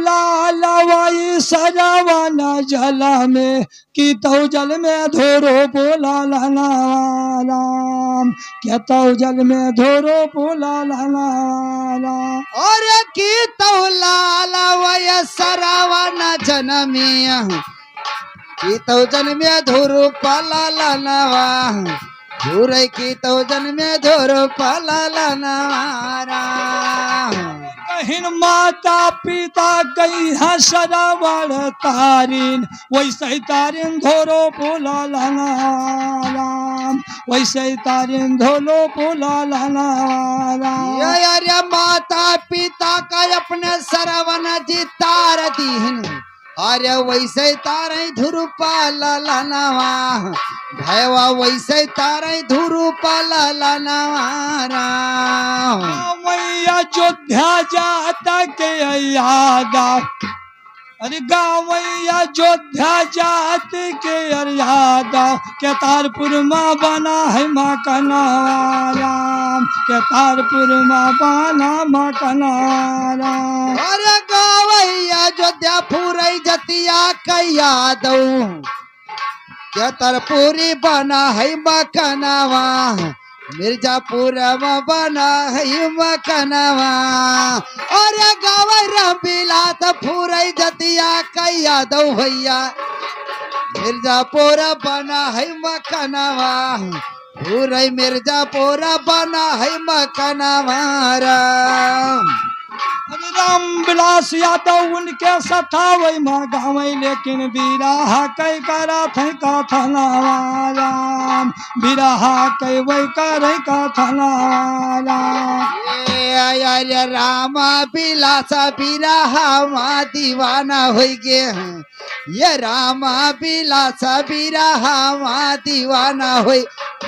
लालवाई सजावन जल में की तो जल में धोरो बोला लाना राम क्या तो जल में धोरो बोला लाना और की तो लालवाई सरावन जनमिया की तो जल में धोरो पाला लानवा पूरे की तो जन्मे धुर पललनवारा कहिन माता पिता गई है सरवण तारिन वैसे ही तारिन धोरो पोला लाना राम वैसे ही तारिन धोलो पोला लाना राम अरे माता पिता का अपने सरवन जी तार दीन अरे वैसे तारे धुरुपा ललनवा भैवा वैसे तारे धुरुपा ललनवा मैया अयोध्या जाता के यादा अरे गाँव अयोध्या जात के यादा केतारपुर माँ बना है माँ का नाम केतारपुर माँ बना माँ का नाम अरे गावैया अयोध्या फूरई जतिया कैया दो केतरपुरी बना है मकनवा मिर्जापुर में बना है मकनवा अरे गावै रामबिलास फूरई जतिया कैया दो भैया मिर्जापुर बना है मकनवा फूरई मिर्जापुर बना है मकनवा राम विलास यादव उनके सठावई माँ गावई लेकिन बिराहा कई करा थे का थनावा राम बिराहा कई वही करे का थनावा अरे रामा बिलास बिरहा माँ दीवाना हो गे ये रामा बिलास बिरहा माँ दीवाना हो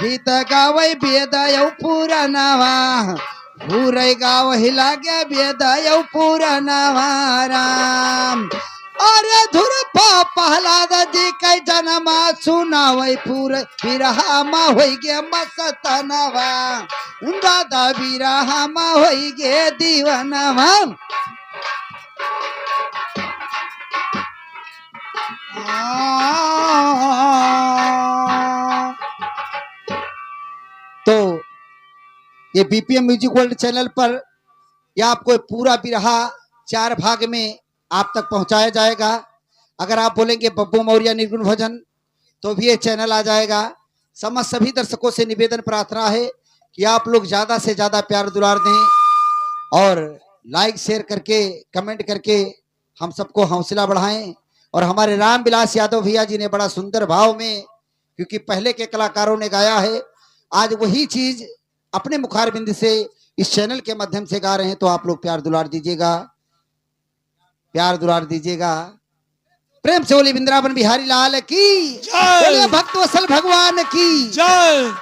गीत गावै वेद पुरानवा पूरे गाव हिला गया वेद पुरानवा राम अरे धुर प्रहलाद जी के जन्मा सुनावै पूरे बिरहा मा हो गे मस्तनवा दादा बिरहा मा हो गे दीवानवा तो ये बीपीएम म्यूजिक वर्ल्ड चैनल पर यह आपको पूरा बिरहा 4 भाग में आप तक पहुंचाया जाएगा। अगर आप बोलेंगे बब्बू मौर्य निर्गुण भजन तो भी ये चैनल आ जाएगा। समस्त सभी दर्शकों से निवेदन प्रार्थना है कि आप लोग ज्यादा से ज्यादा प्यार दुलार दें और लाइक शेयर करके कमेंट करके हम सबको हौसला बढ़ाएं। और हमारे राम विलास यादव भैया जी ने बड़ा सुंदर भाव में, क्योंकि पहले के कलाकारों ने गाया है, आज वही चीज अपने मुखारबिंद से इस चैनल के माध्यम से गा रहे हैं। तो आप लोग प्यार दुलार दीजिएगा, प्यार दुलार दीजिएगा। प्रेम से बोली वृंदावन बिहारी लाल की जय, भक्त वत्सल भगवान की जय।